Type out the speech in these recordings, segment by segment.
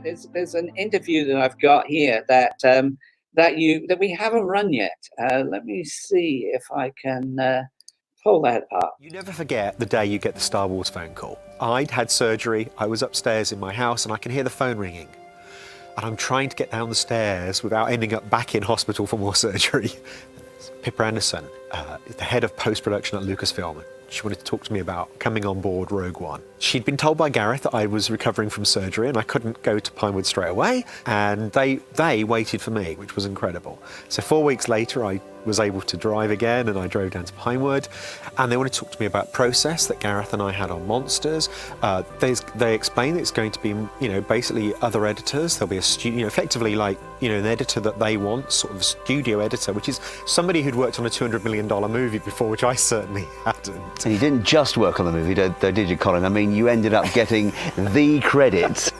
There's an interview that I've got here that we haven't run yet. Let me see if I can pull that up. You never forget the day you get the Star Wars phone call. I'd had surgery, I was upstairs in my house, and I can hear the phone ringing. And I'm trying to get down the stairs without ending up back in hospital for more surgery. Pippa Anderson, the head of post-production at Lucasfilm. She wanted to talk to me about coming on board Rogue One. She'd been told by Gareth that I was recovering from surgery and I couldn't go to Pinewood straight away, and they waited for me, which was incredible. So 4 weeks later, I was able to drive again, and I drove down to Pinewood, and they wanted to talk to me about process that Gareth and I had on Monsters. They explained it's going to be, basically other editors. There'll be a studio, effectively like, an editor that they want, sort of a studio editor, which is somebody who'd worked on a $200 million movie before, which I certainly hadn't. And you didn't just work on the movie, though, did you, Colin? I mean, you ended up getting the credits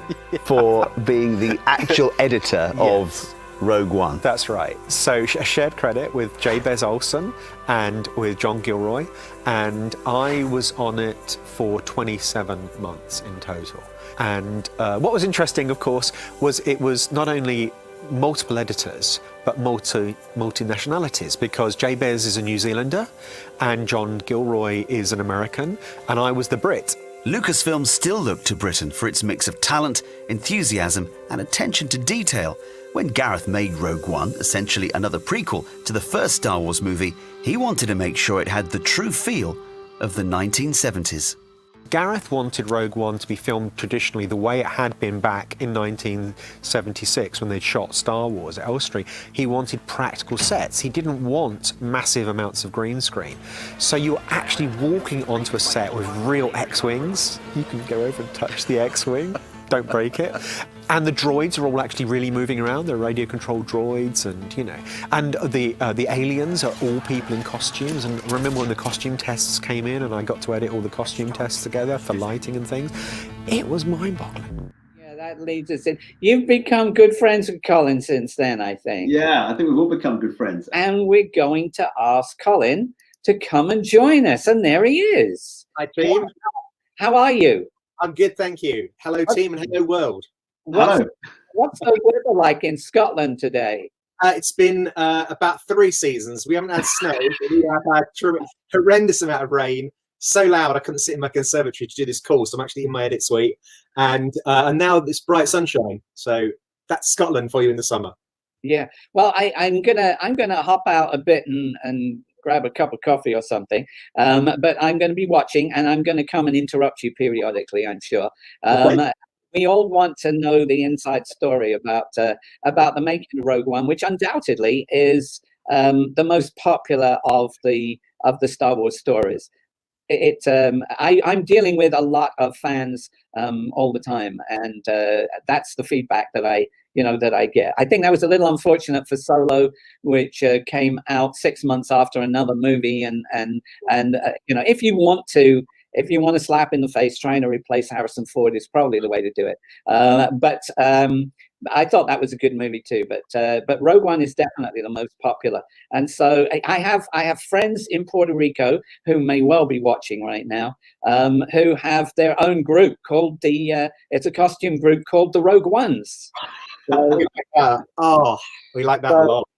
for being the actual editor of Rogue One. That's right. So a shared credit with Jabez Olsen and with John Gilroy, and I was on it for 27 months in total. And what was interesting, of course, was it was not only multiple editors, but multi-nationalities, because Jabez is a New Zealander and John Gilroy is an American, and I was the Brit. Lucasfilm still looked to Britain for its mix of talent, enthusiasm and attention to detail. When Gareth made Rogue One, essentially another prequel to the first Star Wars movie, he wanted to make sure it had the true feel of the 1970s. Gareth wanted Rogue One to be filmed traditionally the way it had been back in 1976 when they'd shot Star Wars at Elstree. He wanted practical sets. He didn't want massive amounts of green screen. So you're actually walking onto a set with real X-Wings. You can go over and touch the X-Wing. Don't break it. And the droids are all actually really moving around. They're radio-controlled droids, and the aliens are all people in costumes. And remember when the costume tests came in, and I got to edit all the costume tests together for lighting and things. It was mind-boggling. Yeah, that leads us in. You've become good friends with Colin since then, I think. Yeah, I think we've all become good friends. And we're going to ask Colin to come and join us, and there he is. Hi, team. How are you? I'm good, thank you. Hello, team, and hello, world. What's the weather like in Scotland today? It's been about 3 seasons. We haven't had snow, but we have had horrendous amount of rain. So loud I couldn't sit in my conservatory to do this call, so I'm actually in my edit suite. And now it's bright sunshine. So that's Scotland for you in the summer. Yeah. Well, I'm gonna hop out a bit and grab a cup of coffee or something. But I'm going to be watching, and I'm going to come and interrupt you periodically, I'm sure. We all want to know the inside story about the making of Rogue One, which undoubtedly is the most popular of the Star Wars stories. I'm dealing with a lot of fans all the time, and that's the feedback that I get. I think that was a little unfortunate for Solo, which came out 6 months after another movie, and if you want to slap in the face trying to replace Harrison Ford is probably the way to do it. But I thought that was a good movie too. But Rogue One is definitely the most popular. And so I have friends in Puerto Rico who may well be watching right now, who have their own group called it's a costume group called the Rogue Ones. So, we like that a lot.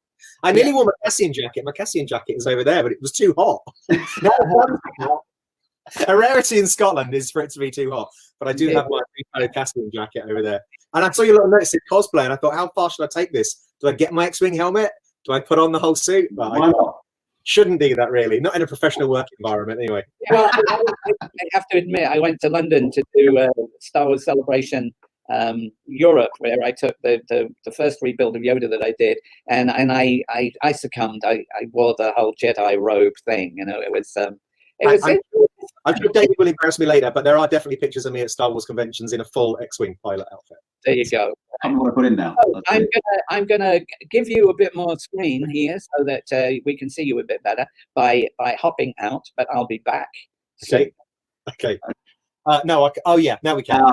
I nearly wore my Cassian jacket. My Cassian jacket is over there, but it was too hot. A rarity in Scotland is for it to be too hot, but I do have my Caspian jacket over there. And I saw your little notice in cosplay, and I thought, how far should I take this? Do I get my X-Wing helmet? Do I put on the whole suit? But Why not? Shouldn't do that, really. Not in a professional work environment, anyway. Well, I have to admit, I went to London to do Star Wars Celebration Europe, where I took the first rebuild of Yoda that I did, and I succumbed. I wore the whole Jedi robe thing. It was. I'm sure David will embarrass me later, but there are definitely pictures of me at Star Wars conventions in a full X-Wing pilot outfit. There you go. I'm going to put in now. I'm gonna give you a bit more screen here so that we can see you a bit better by hopping out. But I'll be back. Okay. No. Now we can. Oh yeah. There we go.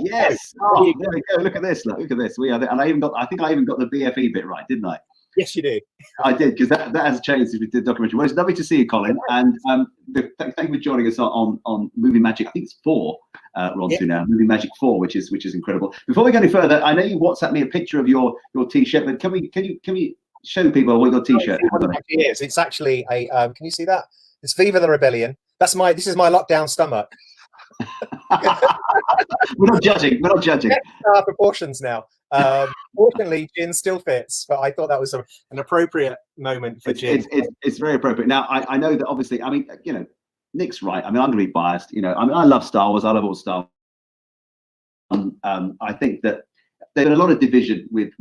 Yes. Oh, there we go. Look at this. Look at this. We are. And I think I even got the BFE bit right, didn't I? Yes, you do. I did, because that has changed since we did the documentary. Well, it's lovely to see you, Colin, and thank you for joining us on Movie Magic. I think it's 4 we're on to now. Movie Magic 4, which is incredible. Before we go any further, I know you WhatsApped me a picture of your T-shirt, but can we show people what your T-shirt is? It's actually a. Can you see that? It's Viva the Rebellion. This is my lockdown stomach. We're not judging. We're not judging. Proportions now. Fortunately, gin still fits, but I thought that was an appropriate moment for gin. It's very appropriate. Now, I know that obviously, I mean, Nick's right. I mean, I'm going to be biased. I love Star Wars. I love all Star Wars. I think that there's a lot of division with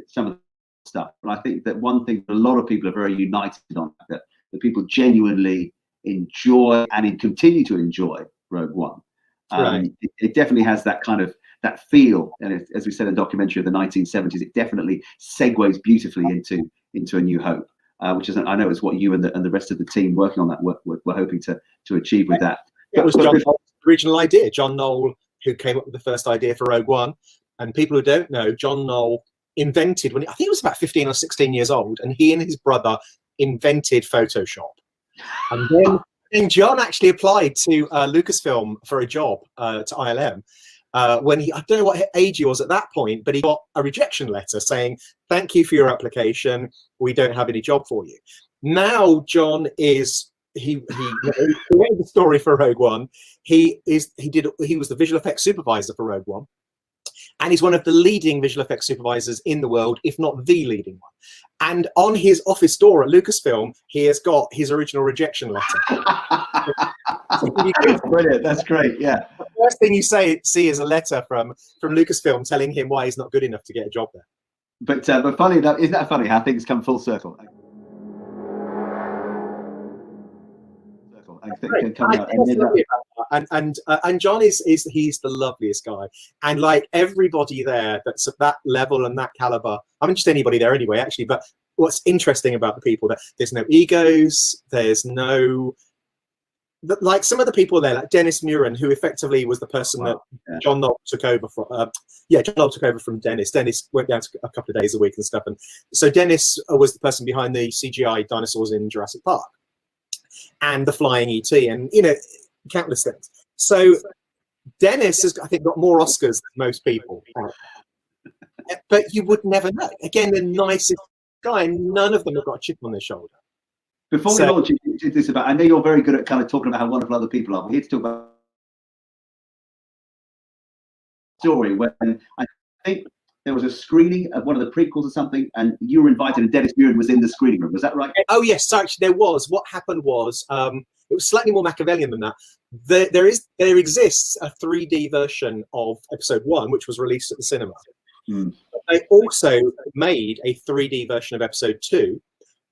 some of the stuff, and I think that one thing that a lot of people are very united on, that people genuinely enjoy and continue to enjoy Rogue One. Right. It definitely has that kind of that feel, and as we said in the documentary of the 1970s, it definitely segues beautifully into A New Hope, which is, I know, is what you and the rest of the team working on that were hoping to achieve with that. It was John Knoll's original idea. John Knoll, who came up with the first idea for Rogue One, and people who don't know, John Knoll invented, I think he was about 15 or 16 years old, and he and his brother invented Photoshop. And then John actually applied to Lucasfilm for a job to ILM. When I don't know what age he was at that point, but he got a rejection letter saying, "Thank you for your application. We don't have any job for you." Now John is he wrote the story for Rogue One. He was the visual effects supervisor for Rogue One, and he's one of the leading visual effects supervisors in the world, if not the leading one. And on his office door at Lucasfilm, he has got his original rejection letter. Brilliant. That's great. Yeah. The first thing you see is a letter from Lucasfilm telling him why he's not good enough to get a job there. But funny enough, isn't that funny how things come full circle? And John he's the loveliest guy, and like everybody there that's at that level and that caliber. I mean, just anybody there anyway, actually. But what's interesting about the people that there's no egos, there's no, like some of the people there, like Dennis Muren, who effectively was the person that John Knoll took over from. John Knoll took over from Dennis. Dennis went down to a couple of days a week and stuff, and so Dennis was the person behind the CGI dinosaurs in Jurassic Park and the flying ET, and countless things. So Dennis has, I think, got more Oscars than most people, but you would never know. Again, the nicest guy, and none of them have got a chip on their shoulder. Before we launch into this, I know you're very good at kind of talking about how wonderful other people are. We're here to talk about a story when I think there was a screening of one of the prequels or something, and you were invited, and Dennis Muren was in the screening room. Was that right? Oh yes, so actually there was. What happened was it was slightly more Machiavellian than that. There exists a 3D version of Episode 1, which was released at the cinema. They also made a 3D version of Episode 2,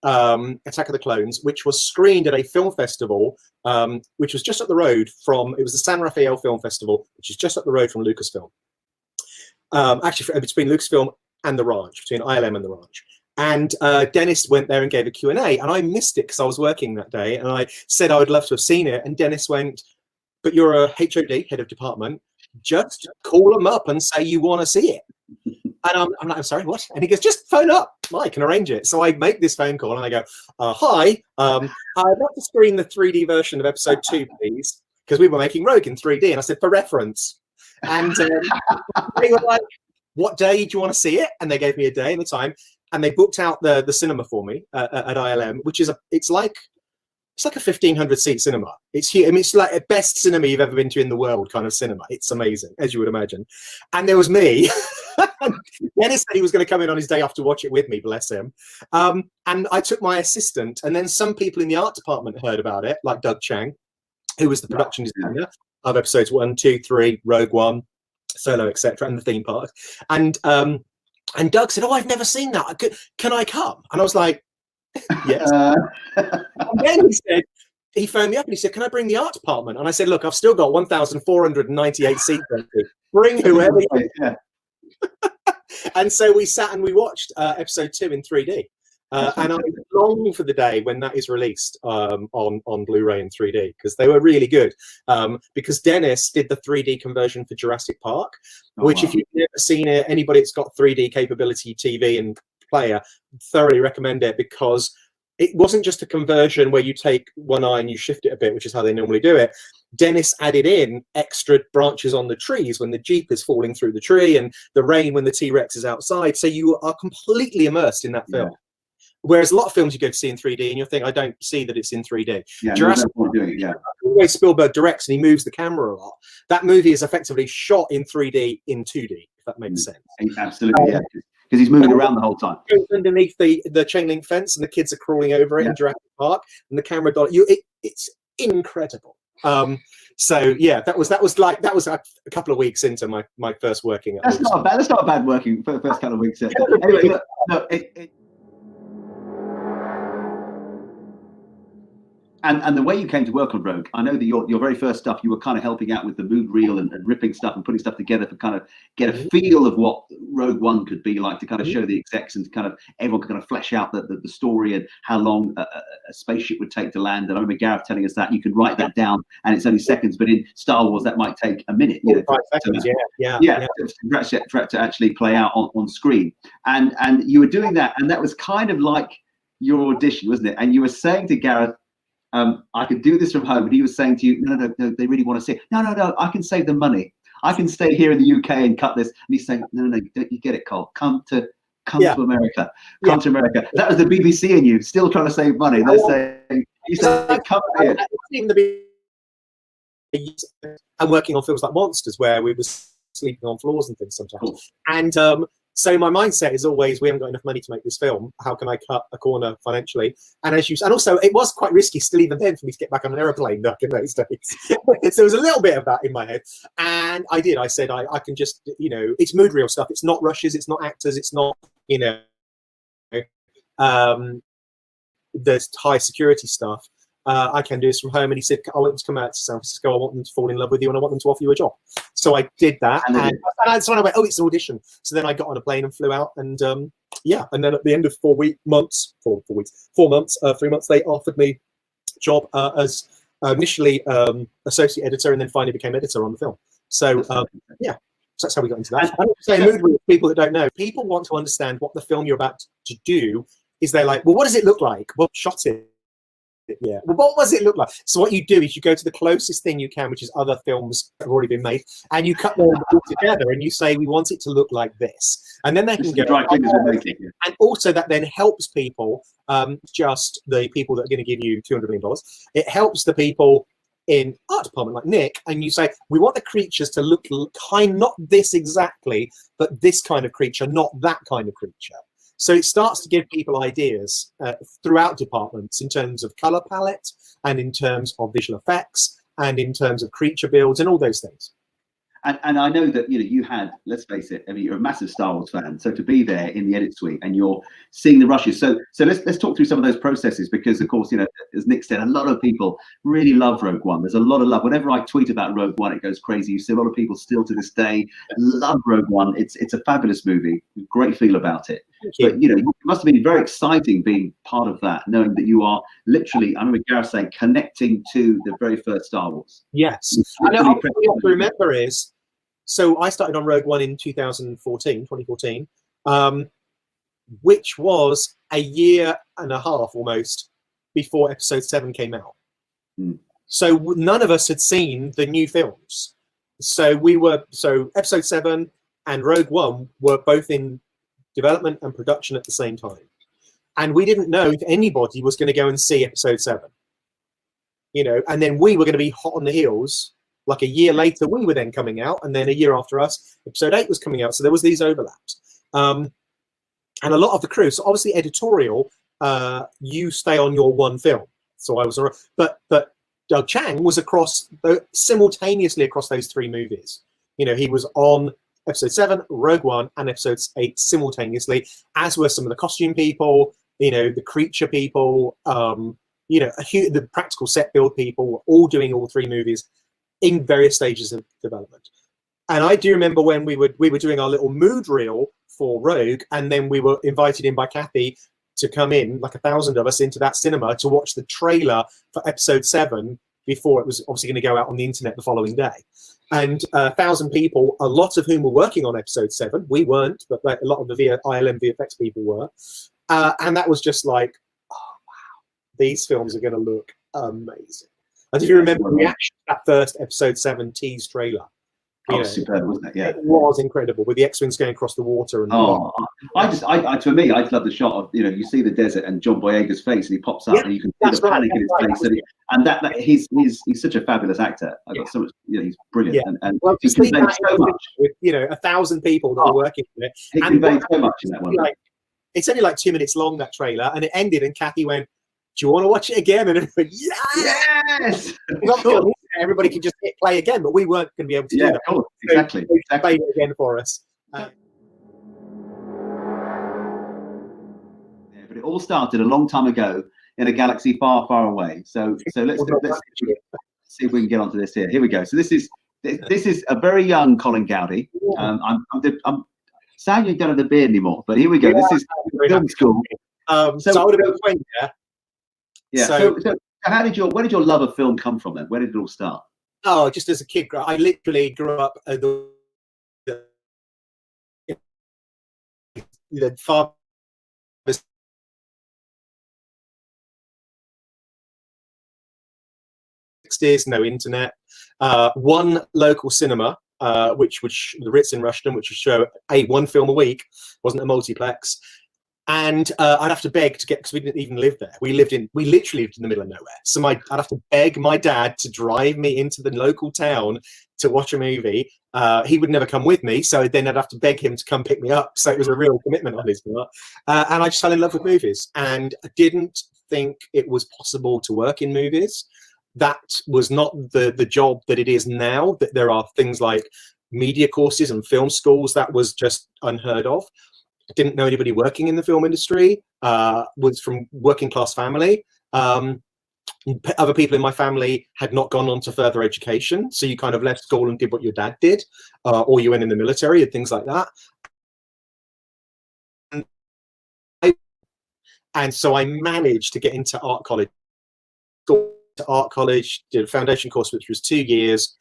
Attack of the Clones, which was screened at a film festival, which was just up the road from. It was the San Rafael Film Festival, which is just up the road from Lucasfilm. Actually, between Lucasfilm and the Ranch, between ILM and the Ranch. And Dennis went there and gave a Q&A, and I missed it because I was working that day, and I said I would love to have seen it, and Dennis went, "But you're a HOD, head of department, just call them up and say you want to see it." And I'm like, "I'm sorry, what?" And he goes, "Just phone up, I can arrange it." So I make this phone call, and I go, "Hi, I'd like to screen the 3D version of Episode 2, please, because we were making Rogue in 3D." And I said, "For reference." And they were like, "What day do you want to see it?" And they gave me a day and a time, and they booked out the cinema for me at ILM, which is it's like a 1,500 seat cinema. It's huge. I mean, it's like the best cinema you've ever been to in the world kind of cinema. It's amazing, as you would imagine. And there was me. Dennis said he was going to come in on his day off to watch it with me, bless him. And I took my assistant, and then some people in the art department heard about it, like Doug Chang, who was the production designer of Episodes 1, 2, 3, Rogue One, Solo, etc., and the theme park. And Doug said, "Oh, I've never seen that. Can I come?" And I was like, "Yes." And then he phoned me up and he said, "Can I bring the art department?" And I said, "Look, I've still got 1,498 seats. Bring whoever you want." And so we sat and we watched Episode 2 in 3D. And I long for the day when that is released on Blu-ray in 3D, because they were really good. Because Dennis did the 3D conversion for Jurassic Park, which if you've never seen it, anybody that's got 3D capability TV and player, thoroughly recommend it, because it wasn't just a conversion where you take one eye and you shift it a bit, which is how they normally do it. Dennis added in extra branches on the trees when the Jeep is falling through the tree, and the rain when the T-Rex is outside. So you are completely immersed in that film. Yeah. Whereas a lot of films you go to see in 3D and you'll think, I don't see that it's in 3D. Yeah, Jurassic Park, the way Spielberg directs and he moves the camera a lot. That movie is effectively shot in 3D in 2D, if that makes sense. Absolutely, yeah. Because he's moving around the whole time. Underneath the chain link fence, and the kids are crawling over it in Jurassic Park, and the camera it's incredible. So yeah, that was a couple of weeks into my first working. That's not a bad working for the first couple of weeks. Anyway, And the way you came to work on Rogue, I know that your very first stuff, you were kind of helping out with the mood reel and ripping stuff and putting stuff together to kind of get a feel of what Rogue One could be like, to kind of show the execs and to kind of everyone could kind of flesh out the story and how long a spaceship would take to land. And I remember Gareth telling us that you could write that down and it's only seconds, but in Star Wars that might take a minute. 5 seconds, to actually play out on screen. And you were doing that, and that was kind of like your audition, wasn't it? And you were saying to Gareth, I could do this from home, but he was saying to you, no, they really want to see it. No, I can save them money. I can stay here in the UK and cut this. And he's saying, no, don't you get it, Cole? Come to America. Come to America. That was the BBC in you, still trying to save money. They're saying, you said, come here. I'm working on films like Monsters, where we were sleeping on floors and things sometimes. Cool. And so my mindset is always, we haven't got enough money to make this film. How can I cut a corner financially? And also it was quite risky still even then for me to get back on an aeroplane back in those days. So there was a little bit of that in my head. And I did. I said, I can just, it's mood reel stuff. It's not rushes. It's not actors. It's not, there's high security stuff. I can do this from home. And he said, I want them to come out to San Francisco. I want them to fall in love with you, and I want them to offer you a job. So I did that. And so I went, it's an audition. So then I got on a plane and flew out. And and then at the end of 3 months, they offered me a job as initially associate editor, and then finally became editor on the film. So so that's how we got into that. And say mood reel, people that don't know, people want to understand what the film you're about to do is. They're like, well, what does it look like? Well, shot it. Yeah. Well, what does it look like? So what you do is you go to the closest thing you can, which is other films that have already been made, and you cut them all together, and you say, we want it to look like this, and then they can go. And also that then helps people, just the people that are going to give you $200 million. It helps the people in art department like Nick, and you say, we want the creatures to look not this exactly, but this kind of creature, not that kind of creature. So it starts to give people ideas throughout departments in terms of color palette and in terms of visual effects and in terms of creature builds and all those things. And I know that you had, let's face it, I mean, you're a massive Star Wars fan, so to be there in the edit suite and you're seeing the rushes. So let's talk through some of those processes, because of course, as Nick said, a lot of people really love Rogue One. There's a lot of love. Whenever I tweet about Rogue One, it goes crazy. You see a lot of people still to this day love Rogue One. It's a fabulous movie. Great feel about it. But it must have been very exciting being part of that, knowing that you are literally, I remember Gareth saying, connecting to the very first Star Wars. Yes. And what you have to remember is, so I started on Rogue One in 2014, which was a year and a half almost before Episode 7 came out. So none of us had seen the new films. So Episode 7 and Rogue One were both in development and production at the same time. And we didn't know if anybody was going to go and see Episode 7. And then we were going to be hot on the heels. Like a year later, we were then coming out, and then a year after us, Episode 8 was coming out. So there was these overlaps. And a lot of the crew, so obviously editorial, you stay on your one film. So I was, but Doug Chang was simultaneously across those 3 movies. He was on Episode 7, Rogue One, and Episode 8 simultaneously, as were some of the costume people, the creature people, the practical set build people, were all doing all 3 movies in various stages of development. And I do remember when we were doing our little mood reel for Rogue, and then we were invited in by Kathy to come in, like 1,000 of us, into that cinema to watch the trailer for Episode 7 before it was obviously going to go out on the internet the following day. and 1,000 people, a lot of whom were working on episode 7. We weren't, but like, a lot of the ILM VFX people were. And that was just like, oh, wow, these films are going to look amazing. And if you remember the reaction to that first episode 7 tease trailer, superb, wasn't it? Yeah, it was incredible with the X-wings going across the water. And to me, I just love the shot of, you see the desert and John Boyega's face, and he pops up, and you can see the panic in his face, and that he's such a fabulous actor. I've got so much, he's brilliant, and he conveyed so much with 1,000 people that were working on it. He conveyed so much in that one. It's only like 2 minutes long, that trailer, and it ended, and Kathy went, "Do you want to watch it again?" And everybody, yes. Everybody can just hit play again, but we weren't going to be able to do that. Cool. Exactly. So they played it again for us. But it all started a long time ago in a galaxy far, far away. So let's see if we can get onto this here. Here we go. So this is a very young Colin Gouldie. I'm sad you don't have the beard anymore, but here we go. This is film school. So I would have been 20, yeah. Yeah. So where did your love of film come from then? Where did it all start? Oh, just as a kid, I literally grew up the far 60s, no internet. One local cinema, which would the Ritz in Rushden, which would show one film a week, wasn't a multiplex. And I'd have to beg to get, because we didn't even live there. We literally lived in the middle of nowhere. So I'd have to beg my dad to drive me into the local town to watch a movie. He would never come with me, so then I'd have to beg him to come pick me up. So it was a real commitment on his part. And I just fell in love with movies, and I didn't think it was possible to work in movies. That was not the job that it is now. That there are things like media courses and film schools. That was just unheard of. I didn't know anybody working in the film industry, was from working class family. Other people in my family had not gone on to further education. So you kind of left school and did what your dad did, or you went in the military and things like that. And so I managed to get into art college. Did a foundation course, which was 2 years.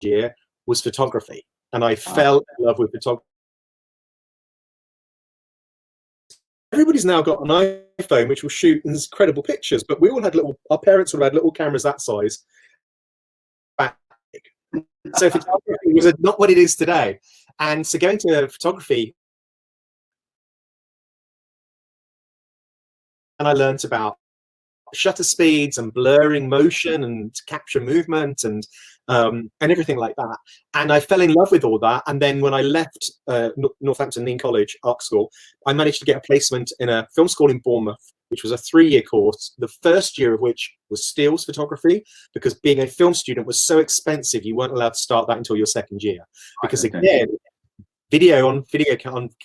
Year was photography. And I fell in love with photography. Everybody's now got an iPhone which will shoot incredible pictures, but we all had our parents would have had little cameras that size. So photography was not what it is today. And so going to photography, and I learned about shutter speeds and blurring motion and to capture movement and everything like that. And I fell in love with all that. And then when I left Northampton Dean College Art School, I managed to get a placement in a film school in Bournemouth, which was a 3-year course, the first year of which was stills photography, because being a film student was so expensive, you weren't allowed to start that until your 2nd year. Because again, video on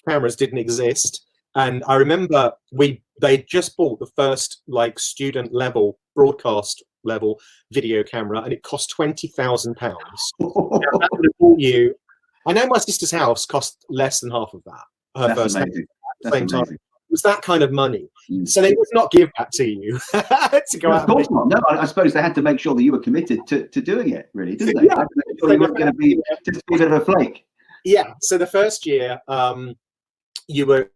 cameras didn't exist. And I remember they just bought the first student level, broadcast level video camera, and it cost £20,000. That would have bought you. I know my sister's house cost less than half of that. That's amazing. That's amazing. Time. It was that kind of money. So they would not give that to you to go out. Of course not. No, I suppose they had to make sure that you were committed to doing it, really, didn't they? Yeah. They weren't going to be just a bit of a flake. Yeah. So the first year, you were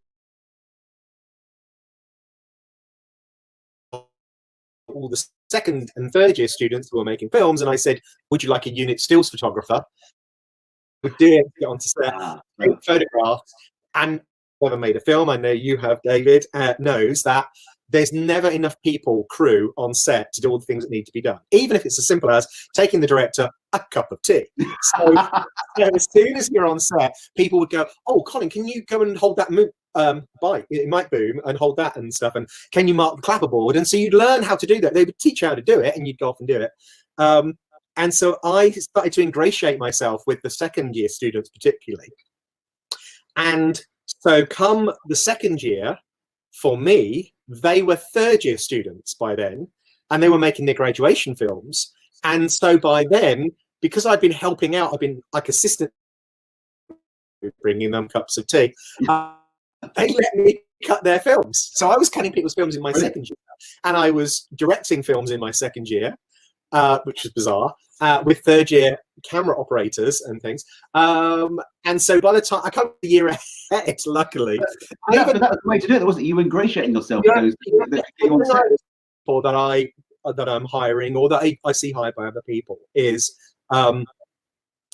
all the 2nd and 3rd year students who were making films, and I said, would you like a unit stills photographer? Would do it, get onto set, take photographs. And whoever made a film, I know you have, David, knows that there's never enough crew on set to do all the things that need to be done, even if it's as simple as taking the director a cup of tea. So as soon as you're on set, people would go, oh, Colin, can you go and hold that bite? It might boom, and hold that and stuff. And can you mark the clapperboard? And so you'd learn how to do that. They would teach you how to do it, and you'd go off and do it. And so I started to ingratiate myself with the 2nd year students particularly. And so come the 2nd year, for me, they were 3rd year students by then, and they were making their graduation films. And so by then, because I'd been helping out, I've been like assistant, bringing them cups of tea, they let me cut their films. So I was cutting people's films in my 2nd year, and I was directing films in my 2nd year. which is bizarre, with third-year camera operators and things. And so by the time I come the year ahead, luckily, but that was the way to do it, wasn't it? You were ingratiating yourself. Or that I'm hiring, or that I see hired by other people, is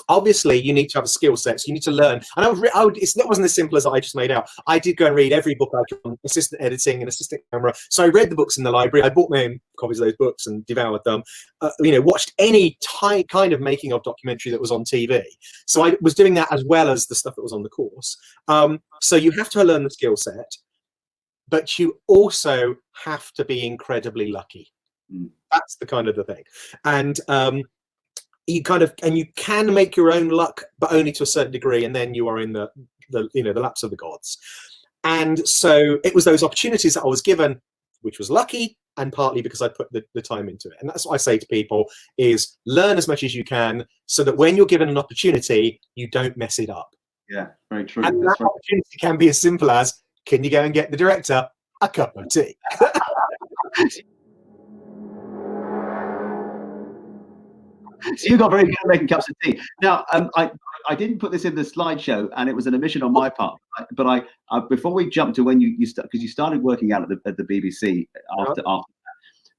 obviously you need to have a skill set. So you need to learn. And it wasn't as simple as I just made out. I did go and read every book I could on assistant editing and assistant camera. So I read the books in the library. I bought my own copies of those books and devoured them. Watched any kind of making of documentary that was on TV. So I was doing that as well as the stuff that was on the course. So you have to learn the skill set, but you also have to be incredibly lucky. That's the kind of the thing. And you can make your own luck, but only to a certain degree, and then you are in the laps of the gods. And so it was those opportunities that I was given, which was lucky, and partly because I put the time into it. And that's what I say to people, is learn as much as you can, so that when you're given an opportunity, you don't mess it up. Yeah, very true. And that opportunity can be as simple as, can you go and get the director a cup of tea? So you got very good at making cups of tea. Now, I didn't put this in the slideshow, and it was an omission on my part. But I before we jump to when you because you started working out at the BBC after that,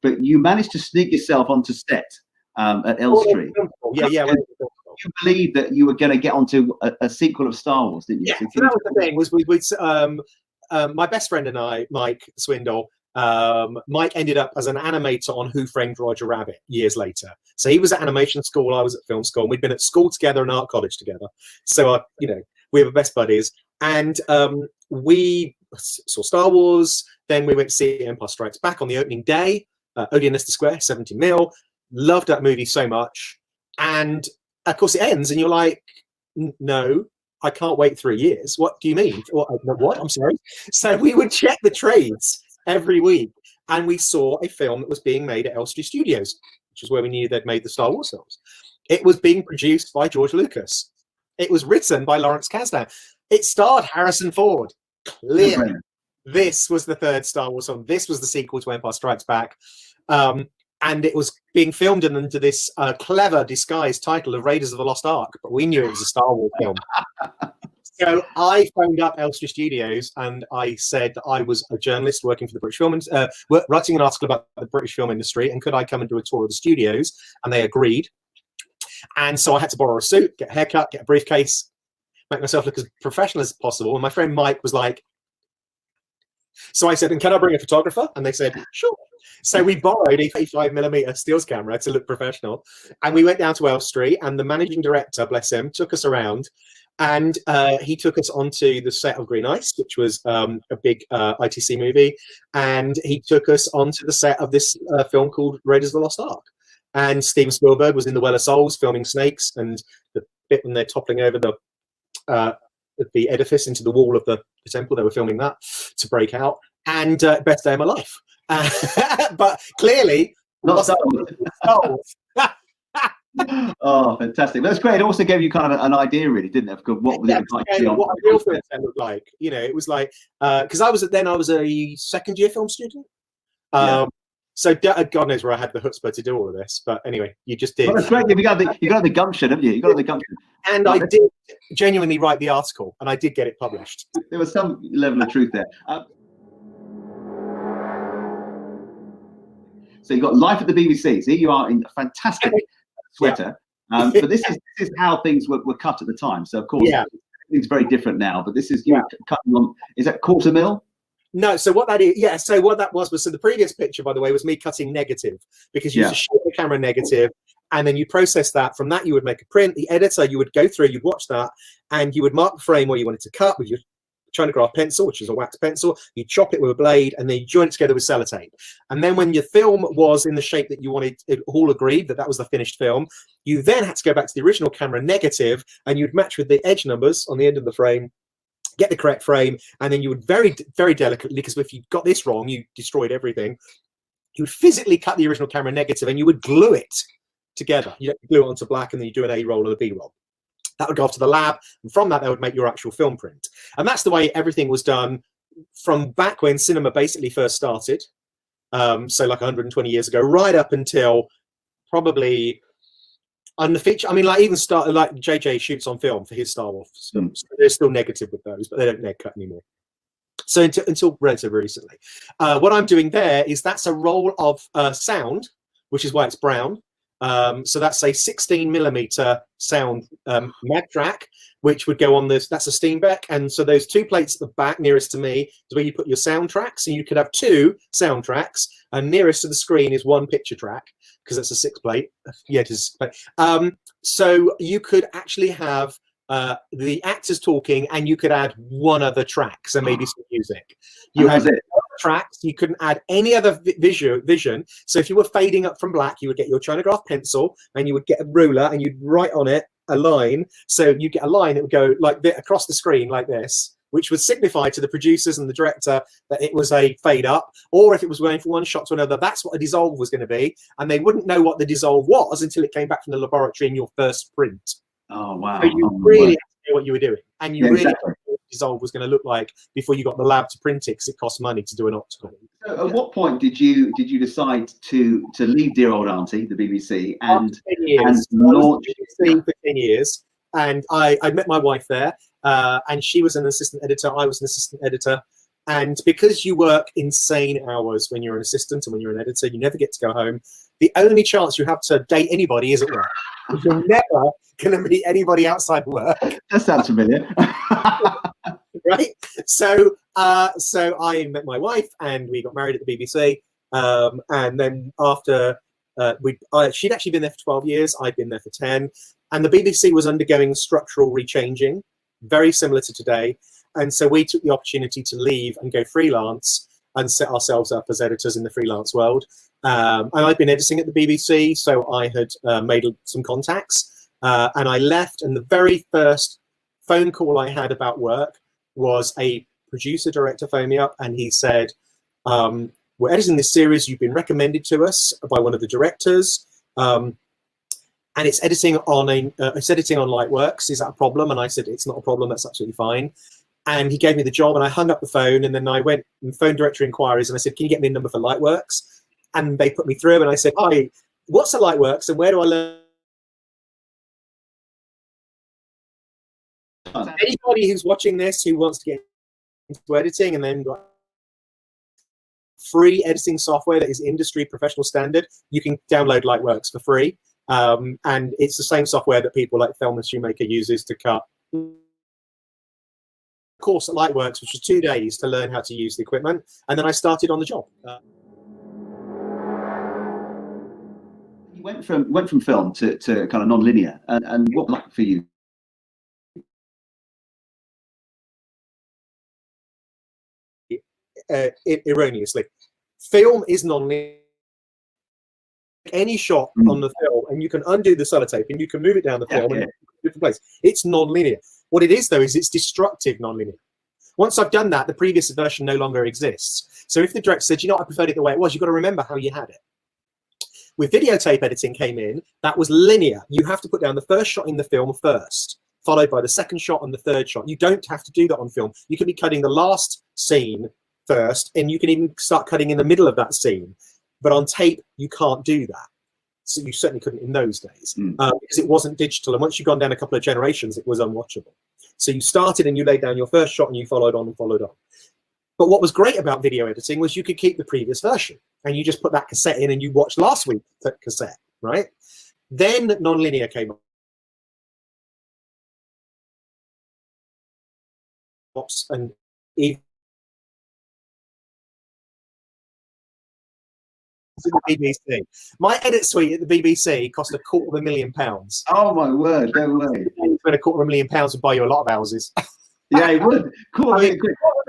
but you managed to sneak yourself onto set at Elstree. Yeah. You believed that you were going to get onto a sequel of Star Wars, didn't you? Yeah, so that was the thing. Was my best friend and I, Mike Swindle. Mike ended up as an animator on Who Framed Roger Rabbit years later. So he was at animation school, I was at film school, and we'd been at school together and art college together. So we were best buddies. And we saw Star Wars, then we went to see Empire Strikes Back on the opening day, Odeon Leicester Square, 70 mil. Loved that movie so much. And of course it ends and you're like, no, I can't wait 3 years. What do you mean? What? I'm sorry. So we would check the trades every week, and we saw a film that was being made at Elstree Studios, which is where we knew they'd made the Star Wars films. It was being produced by George Lucas. It was written by Lawrence Kasdan. It starred Harrison Ford. Clearly, this was the third Star Wars film. This was the sequel to Empire Strikes Back. And it was being filmed under this clever disguised title of Raiders of the Lost Ark, but we knew it was a Star Wars film. So I phoned up Elstree Studios and I said that I was a journalist working for the British Film, writing an article about the British film industry, and could I come and do a tour of the studios? And they agreed. And so I had to borrow a suit, get a haircut, get a briefcase, make myself look as professional as possible. And my friend Mike was like, so I said, and can I bring a photographer? And they said, sure. So we borrowed a 35mm stills camera to look professional. And we went down to Elstree, and the managing director, bless him, took us around. And he took us onto the set of Green Ice, which was a big ITC movie. And he took us onto the set of this film called Raiders of the Lost Ark. And Steven Spielberg was in the Well of Souls filming snakes, and the bit when they're toppling over the edifice into the wall of the temple, they were filming that to break out. And best day of my life. But clearly, not Star Wars. Oh, fantastic! But that's great. It also gave you kind of an idea, really, didn't it, of what was what a real film set looked like. It was like because I was a second-year film student. So God knows where I had the chutzpah to do all of this, but anyway, you just did. Well, that's great. You got the gumption, haven't you? You got the gumption. And I did genuinely write the article, and I did get it published. There was some level of truth there. So you got life at the BBC. See, you are in a fantastic sweater. But this is how things were cut at the time. So of course, it's very different now. But this is cutting on. Is that quarter mil? No. So what that is? So what that was so the previous picture, by the way, was me cutting negative, because you used to shoot the camera negative, and then you process that. From that, you would make a print. The editor, you would go through, you'd watch that, and you would mark the frame where you wanted to cut with your chronograph pencil, which is a wax pencil. You chop it with a blade, and then you join it together with sellotape. And then when your film was in the shape that you wanted, it all agreed that was the finished film. You then had to go back to the original camera negative, and you'd match with the edge numbers on the end of the frame, get the correct frame, and then you would very, very delicately, because if you got this wrong, you destroyed everything. You would physically cut the original camera negative, and you would glue it together. You glue it onto black, and then you do an A roll and a B roll. That would go off to the lab, and from that, they would make your actual film print. And that's the way everything was done from back when cinema basically first started. So like 120 years ago, right up until probably on the feature. I mean, like even like JJ shoots on film for his Star Wars films. They're still negative with those, but they don't neg cut anymore. So until relatively recently, what I'm doing there is that's a roll of sound, which is why it's brown. So that's a 16mm sound mag track, which would go on this. That's a Steenbeck, and so those two plates at the back nearest to me is where you put your sound tracks. And you could have two sound tracks, and nearest to the screen is one picture track because that's a 6-plate. Yeah, it is. So you could actually have the actors talking, and you could add one other track, so maybe some music. You had tracks. You couldn't add any other vision. So if you were fading up from black, you would get your chronograph pencil, and you would get a ruler, and you'd write on it a line. So you get a line that would go like this across the screen, like this, which would signify to the producers and the director that it was a fade up, or if it was going from one shot to another, that's what a dissolve was going to be, and they wouldn't know what the dissolve was until it came back from the laboratory in your first print. Oh wow! So you really had to know what you were doing, and you really exactly. Knew what the dissolve was going to look like before you got the lab to print it, because it costs money to do an optical. So at what point did you decide to leave Dear Old Auntie, the BBC, and launch BBC for 10 years? And I met my wife there, and she was an assistant editor. I was an assistant editor. And because you work insane hours when you're an assistant and when you're an editor, you never get to go home. The only chance you have to date anybody is at work. You're never going to meet anybody outside work. That sounds familiar. Right? So I met my wife and we got married at the BBC. And then after she'd actually been there for 12 years. I'd been there for 10. And the BBC was undergoing structural rechanging, very similar to today. And so we took the opportunity to leave and go freelance and set ourselves up as editors in the freelance world. And I'd been editing at the BBC, so I had made some contacts. And I left, and the very first phone call I had about work was a producer-director phoned me up, and he said, we're editing this series, you've been recommended to us by one of the directors, and it's editing on Lightworks. Is that a problem? And I said, it's not a problem, that's absolutely fine. And he gave me the job, and I hung up the phone, and then I went and phoned directory inquiries, and I said, can you get me a number for Lightworks? And they put me through, and I said, hi, what's a Lightworks, and where do I learn? Anybody who's watching this who wants to get into editing and then got free editing software that is industry professional standard, you can download Lightworks for free. And it's the same software that people like Thelma Shoemaker uses to cut. Course at Lightworks, which was 2 days to learn how to use the equipment, and then I started on the job. You went from film to kind of non-linear, and what was that for you? Erroneously, film is non-linear. Any shot on the film, and you can undo the sellotape, and you can move it down the film in a different place. It's non-linear. What it is, though, is it's destructive non-linear. Once I've done that, the previous version no longer exists. So if the director said, you know, I preferred it the way it was, you've got to remember how you had it. With videotape editing came in, that was linear. You have to put down the first shot in the film first, followed by the second shot and the third shot. You don't have to do that on film. You can be cutting the last scene first, and you can even start cutting in the middle of that scene. But on tape, you can't do that. So you certainly couldn't in those days because it wasn't digital. And once you've gone down a couple of generations, it was unwatchable. So you started and you laid down your first shot and you followed on and followed on. But what was great about video editing was you could keep the previous version and you just put that cassette in and you watched last week's cassette, right? Then non-linear came up. And even the BBC. My edit suite at the BBC cost £250,000. Oh my word, no way. Spend £250,000 would buy you a lot of houses. Yeah, it would. Cool. I mean,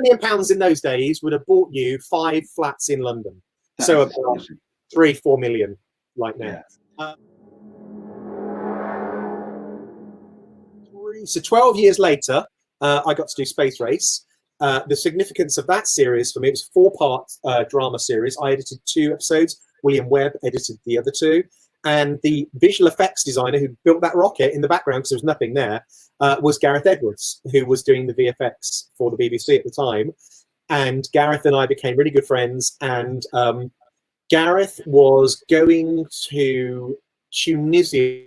£250,000 in those days would have bought you 5 flats in London. So about 3-4 million like now. Yeah. So 12 years later, I got to do Space Race. The significance of that series for me, it was a 4-part drama series. I edited 2 episodes. William Webb edited the other 2. And the visual effects designer who built that rocket in the background, because there was nothing there, was Gareth Edwards, who was doing the VFX for the BBC at the time. And Gareth and I became really good friends. And Gareth was going to Tunisia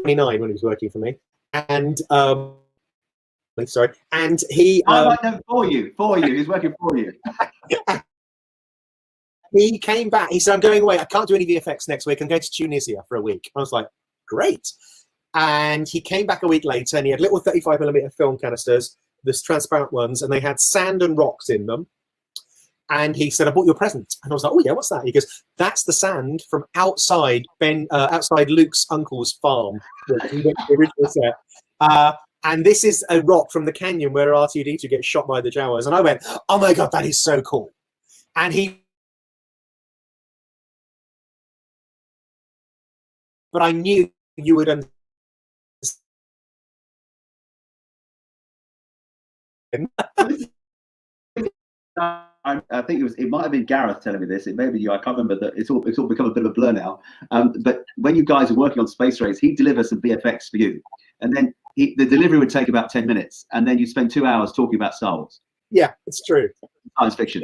29 when he was working for me, and sorry, and he I might know for you. He's working for you. he came back. He said, "I'm going away. I can't do any VFX next week. I'm going to Tunisia for a week." I was like, "Great!" And he came back a week later, and he had little 35mm film canisters, this transparent ones, and they had sand and rocks in them. And he said, "I bought you a present." And I was like, "Oh yeah, what's that?" He goes, "That's the sand from outside outside Luke's uncle's farm." He went to the original set. And this is a rock from the canyon where R2-D2 gets shot by the Jawas. And I went, "Oh my God, that is so cool." And but I knew you would understand. I think it might have been Gareth telling me this. It may be you. I can't remember. That it's all become a bit of a blur now. But when you guys are working on Space Race, he delivers some VFX for you, and then the delivery would take about 10 minutes, and then you spend 2 hours talking about Star Wars. Yeah, it's true. Science fiction.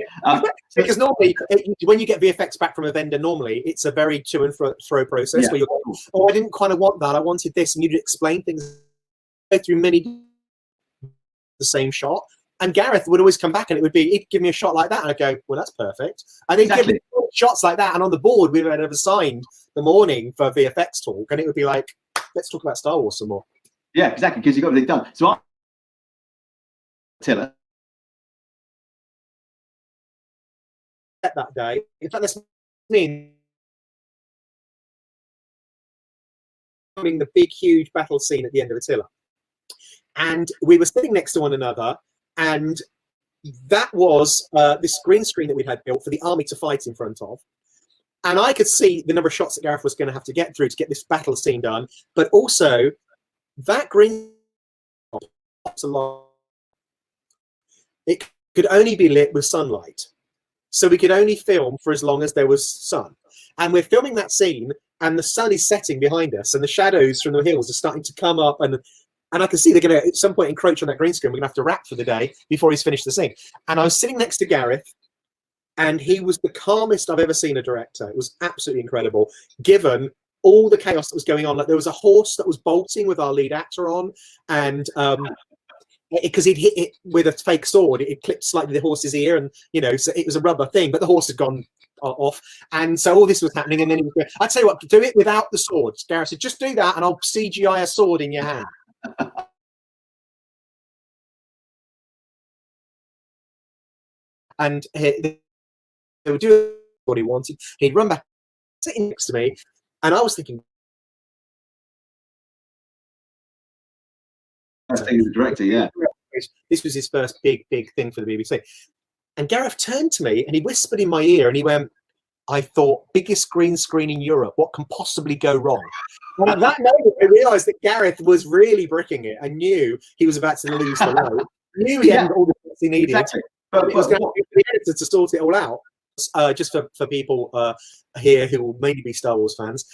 Because normally, when you get VFX back from a vendor, normally it's a very to and fro process where you're going, "Oh, I didn't kind of want that. I wanted this," and you'd explain things, go through many the same shot. And Gareth would always come back, and he'd give me a shot like that, and I'd go, "Well, that's perfect." And he'd give me shots like that, and on the board we would have assigned the morning for VFX talk, and it would be like, "Let's talk about Star Wars some more." Yeah, exactly, because you got everything done. So Attila. That day, in fact, that's me filming the big, huge battle scene at the end of Attila, and we were sitting next to one another, and that was this green screen that we had built for the army to fight in front of, and I could see the number of shots that Gareth was going to have to get through to get this battle scene done, but also that green it could only be lit with sunlight. So we could only film for as long as there was sun. And we're filming that scene, and the sun is setting behind us, and the shadows from the hills are starting to come up, and I can see they're going to, at some point, encroach on that green screen. We're going to have to wrap for the day before he's finished the scene. And I was sitting next to Gareth, and he was the calmest I've ever seen a director. It was absolutely incredible, given all the chaos that was going on. Like, there was a horse that was bolting with our lead actor on, and because he'd hit it with a fake sword, it clipped slightly the horse's ear, and so it was a rubber thing, but the horse had gone off, and so all this was happening. And then he was going, "I'd tell you what, do it without the sword." Gareth said, "Just do that, and I'll CGI a sword in your hand." And they would do what he wanted. He'd run back, sitting next to me, and I was thinking, He's the director, yeah. This was his first big thing for the BBC. And Gareth turned to me and he whispered in my ear, and he went, "I thought, biggest green screen in Europe, what can possibly go wrong?" And at that moment, I realised that Gareth was really bricking it. I knew he was about to lose the load. I knew he hadn't all the things he needed. Exactly. But it was going to be the editor to sort it all out. Just for people here who will mainly be Star Wars fans,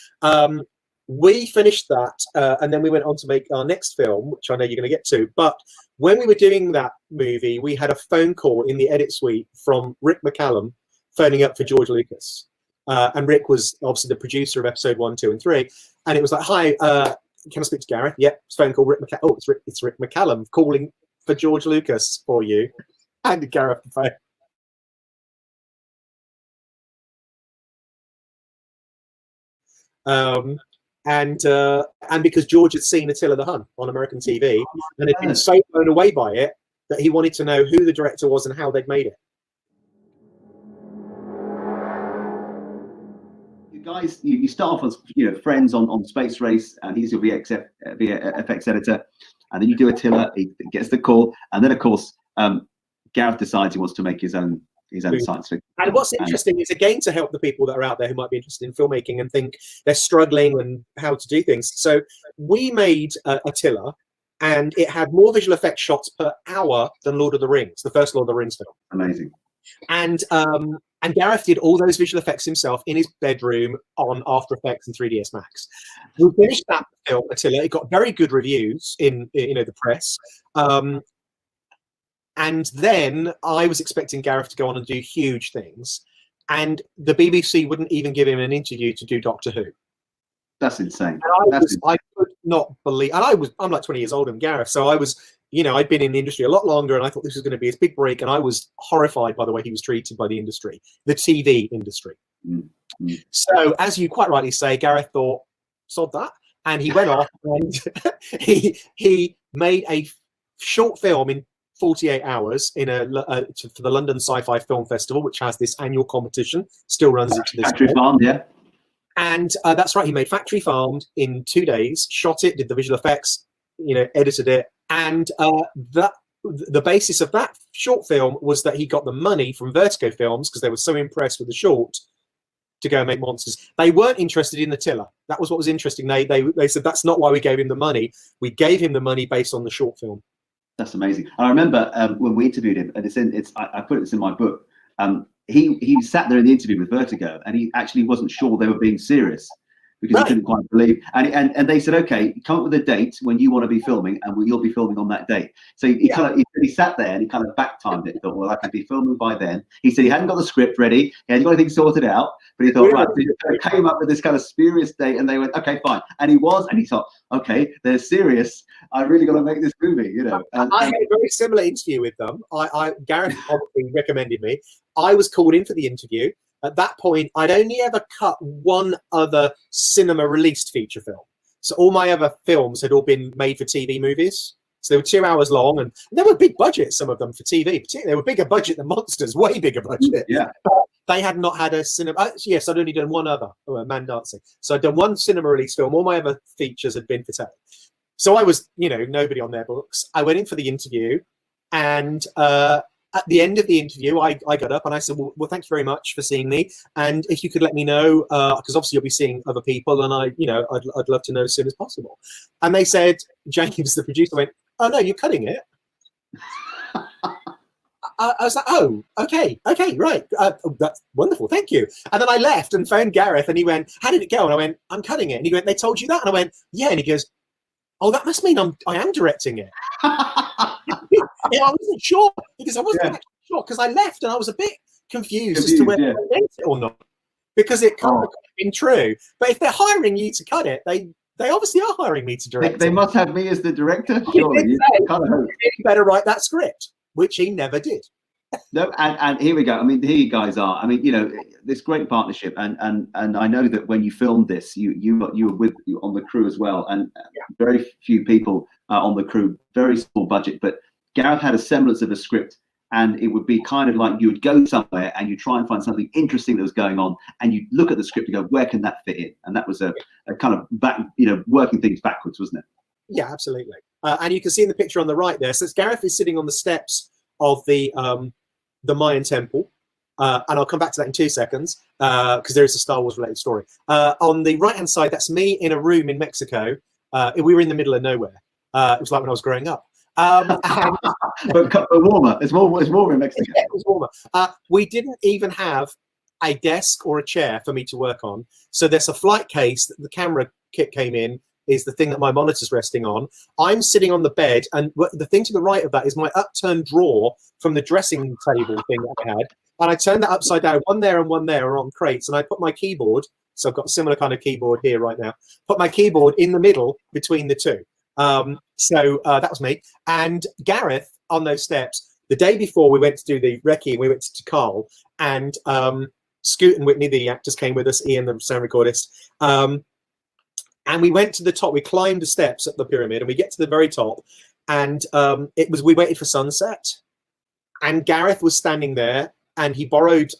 we finished that, and then we went on to make our next film, which I know you're going to get to. But when we were doing that movie, we had a phone call in the edit suite from Rick McCallum phoning up for George Lucas. And Rick was obviously the producer of episode 1, 2, and 3. And it was like, "Hi, can I speak to Gareth?" "Yep, it's phone call Rick McCallum." "Oh, it's Rick McCallum calling for George Lucas for you." And Gareth the phone. And because George had seen Attila the Hun on American TV and had been so blown away by it that he wanted to know who the director was and how they'd made it. You guys, you start off as friends on Space Race, and he's your VFX editor, and then you do Attila. He gets the call, and then of course Gareth decides he wants to make his own science fiction. And what's interesting is, again, to help the people that are out there who might be interested in filmmaking and think they're struggling and how to do things. So we made Attila, and it had more visual effects shots per hour than Lord of the Rings, the first Lord of the Rings film. Amazing. And Gareth did all those visual effects himself in his bedroom on After Effects and 3ds Max. We finished that film, Attila. It got very good reviews in the press. And then I was expecting Gareth to go on and do huge things. and the BBC wouldn't even give him an interview to do Doctor Who. That's insane. I could not believe, and I'm like 20 years older than Gareth, so I was, you know, I'd been in the industry a lot longer, and I thought this was going to be his big break, and I was horrified by the way he was treated by the industry, the TV industry. So, as you quite rightly say, Gareth thought, sod that, and he went off and he made a short film in 48 hours in for the London Sci-Fi Film Festival, which has this annual competition, still runs it to this Factory day. Farm, yeah. And that's right, he made Factory Farmed in 2 days, shot it, did the visual effects, you know, edited it, and the basis of that short film was that he got the money from Vertigo Films because they were so impressed with the short to go and make monsters. They weren't interested in Attila. That was what was interesting. They said that's not why we gave him the money. We gave him the money based on the short film. That's amazing. I remember when we interviewed him, and I put this in my book. He sat there in the interview with Vertigo, and he actually wasn't sure they were being serious because he couldn't quite believe. And they said, okay, come up with a date when you want to be filming, and you'll be filming on that date. So he sat there and he kind of back-timed it. Thought, well, I could be filming by then. He said he hadn't got the script ready, he hadn't got anything sorted out, but he thought, right, so he came up with this kind of spurious date, and they went, okay, fine. And he thought, okay, they're serious. I really got to make this movie, you know. I had a very similar interview with them. Gareth obviously recommended me. I was called in for the interview. At that point, I'd only ever cut one other cinema released feature film. So all my other films had all been made for TV movies. So they were 2 hours long, and they were big budget, some of them for TV. Particularly, they were bigger budget than Monsters, way bigger budget. Yeah. But they had not had a cinema. Yes, I'd only done one other, Man Dancing. So I'd done one cinema release film. All my other features had been for telly. So I was, you know, nobody on their books. I went in for the interview, and at the end of the interview, I got up and I said, well, thank you very much for seeing me. And if you could let me know, because obviously you'll be seeing other people, and I'd love to know as soon as possible. And they said, James, the producer, went, oh no, you're cutting it. I was like, oh, okay, right. That's wonderful, thank you. And then I left and phoned Gareth, and he went, how did it go? And I went, I'm cutting it. And he went, they told you that? And I went, yeah. And he goes, oh, that must mean I am directing it. Yeah, I wasn't sure because I wasn't actually sure because I left and I was a bit confused as to whether I meant it or not, because it can't have been true. But if they're hiring you to cut it, they obviously are hiring me to direct. They must have me as the director. Surely, you better write that script, which he never did. No, and here we go. I mean, here you guys are. I mean, you know, this great partnership, and I know that when you filmed this, you were with you on the crew as well, and very few people on the crew, very small budget, but Gareth had a semblance of a script, and it would be kind of like you would go somewhere and you try and find something interesting that was going on, and you look at the script and go, where can that fit in? And that was a kind of working things backwards, wasn't it? Yeah, absolutely. And you can see in the picture on the right there, so Gareth is sitting on the steps of the Mayan temple, and I'll come back to that in 2 seconds because there is a Star Wars related story. On the right hand side, that's me in a room in Mexico. We were in the middle of nowhere. It was like when I was growing up. But warmer. It's warmer in Mexico. Yeah, it was warmer. We didn't even have a desk or a chair for me to work on. So there's a flight case that the camera kit came in, is the thing that my monitor's resting on. I'm sitting on the bed, and the thing to the right of that is my upturned drawer from the dressing table thing that I had. And I turned that upside down, one there and one there are on crates, and I put my keyboard, so I've got a similar kind of keyboard here right now, put my keyboard in the middle between the two. So that was me. And Gareth, on those steps, the day before we went to do the recce, we went to Carl, and Scoot and Whitney, the actors, came with us, Ian, the sound recordist. And we went to the top, we climbed the steps up the pyramid, and we get to the very top, and we waited for sunset. And Gareth was standing there, and he borrowed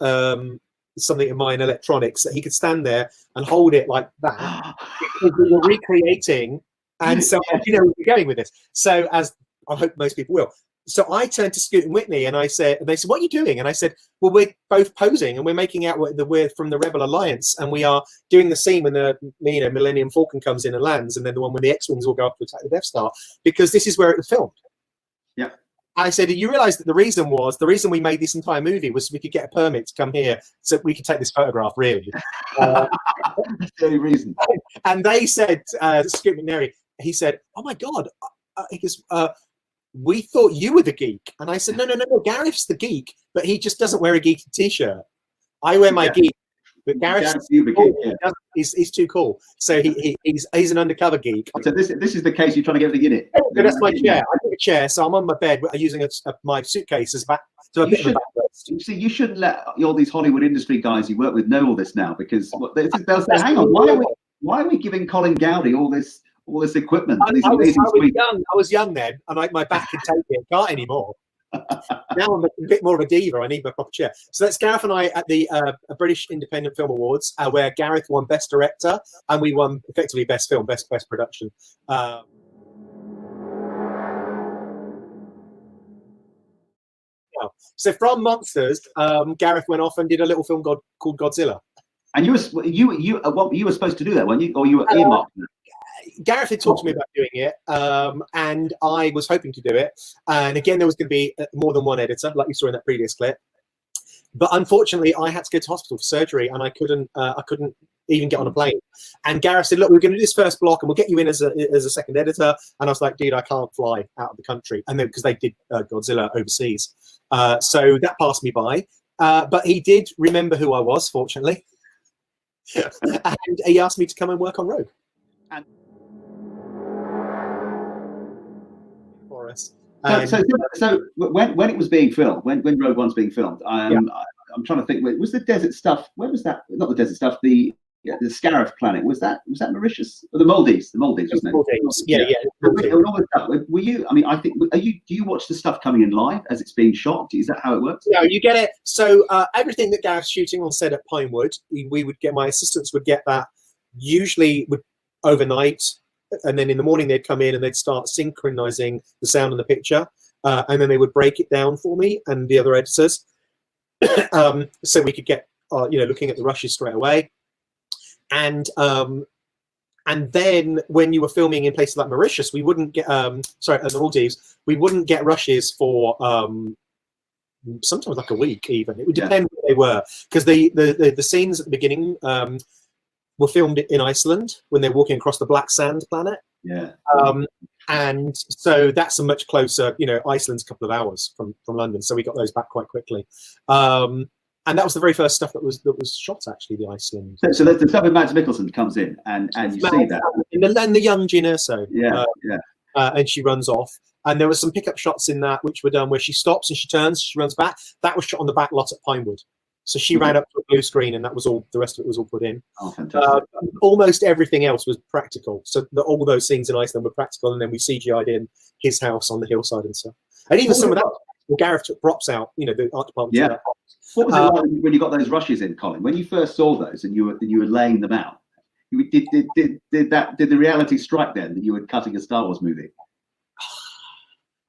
something of mine, electronics, that he could stand there and hold it like that. Because we were recreating. And so, where we're going with this. So, as I hope most people will. So I turned to Scoot and Whitney, and they said, what are you doing? And I said, well, we're both posing, and we're making out we're from the Rebel Alliance, and we are doing the scene when the Millennium Falcon comes in and lands, and then the one when the X-Wings will go up to attack the Death Star, because this is where it was filmed. Yeah. I said, you realise that the reason we made this entire movie was so we could get a permit to come here so we could take this photograph, really. That's the only reason. And they said, Scoot McNairy, he said, oh my God, he goes, we thought you were the geek. And I said, no, Gareth's the geek, but he just doesn't wear a geeky t-shirt. I wear my Yeah. geek, but Gareth, Yeah. he's too cool. So he's an undercover geek. So this is the case. You're trying to get everything in it. So that's my chair. I got a chair, so I'm on my bed using my suitcase as back. So a bit of a backrest. You see, you shouldn't let all these Hollywood industry guys you work with know all this now, because they'll say, "Hang on, why are we giving Colin Gouldie all this equipment?" I was young then, and my back can take it. Can't anymore. Now I'm a bit more of a diva. I need my proper chair. So that's Gareth and I at the British Independent Film Awards, where Gareth won Best Director, and we won effectively Best Film, Best Production. So from Monsters, Gareth went off and did a little film called Godzilla. And you were supposed to do that, weren't you? Or you were earmarked? Gareth had talked to me about doing it, and I was hoping to do it. And again, there was going to be more than one editor, like you saw in that previous clip. But unfortunately, I had to go to hospital for surgery, and I couldn't even get on a plane. And Gareth said, "Look, we're going to do this first block, and we'll get you in as a second editor." And I was like, "Dude, I can't fly out of the country," and then because they did Godzilla overseas, so that passed me by. But he did remember who I was, fortunately, and he asked me to come and work on Rogue. And for us. So when it was being filmed, when Rogue One's being filmed, I'm trying to think. Was the desert stuff? Where was that? Not the desert stuff. The Scarif planet. Was that Mauritius? Or the Maldives? The Maldives, wasn't it? Maldives. Yeah. Were you? I mean, I think. Do you watch the stuff coming in live as it's being shot? Is that how it works? No, you get it. So everything that Gareth's shooting on set at Pinewood, my assistants would get that usually overnight. And then in the morning they'd come in and they'd start synchronizing the sound and the picture, and then they would break it down for me and the other editors, so we could get looking at the rushes straight away. And then when you were filming in places like Mauritius, we wouldn't get the Maldives, we wouldn't get rushes for sometimes like a week even. It would depend where they were, because the scenes at the beginning were filmed in Iceland when they're walking across the black sand planet. Yeah. And so that's a much closer, Iceland's a couple of hours from London. So we got those back quite quickly. And that was the very first stuff that was shot, actually, the Iceland. So the stuff with Mads Mikkelsen comes in and you see that. And the young Jyn Erso. Yeah. And she runs off. And there were some pickup shots in that which were done where she stops and she turns, she runs back. That was shot on the back lot at Pinewood. So she ran up to a blue screen, and that was all. The rest of it was all put in. Oh, fantastic! Almost everything else was practical. So all those scenes in Iceland were practical, and then we CGI'd in his house on the hillside and stuff. And even some of that, Gareth took props out. The art department. Yeah. What was it like when you got those rushes in, Colin? When you first saw those and you were laying them out, did the reality strike then that you were cutting a Star Wars movie?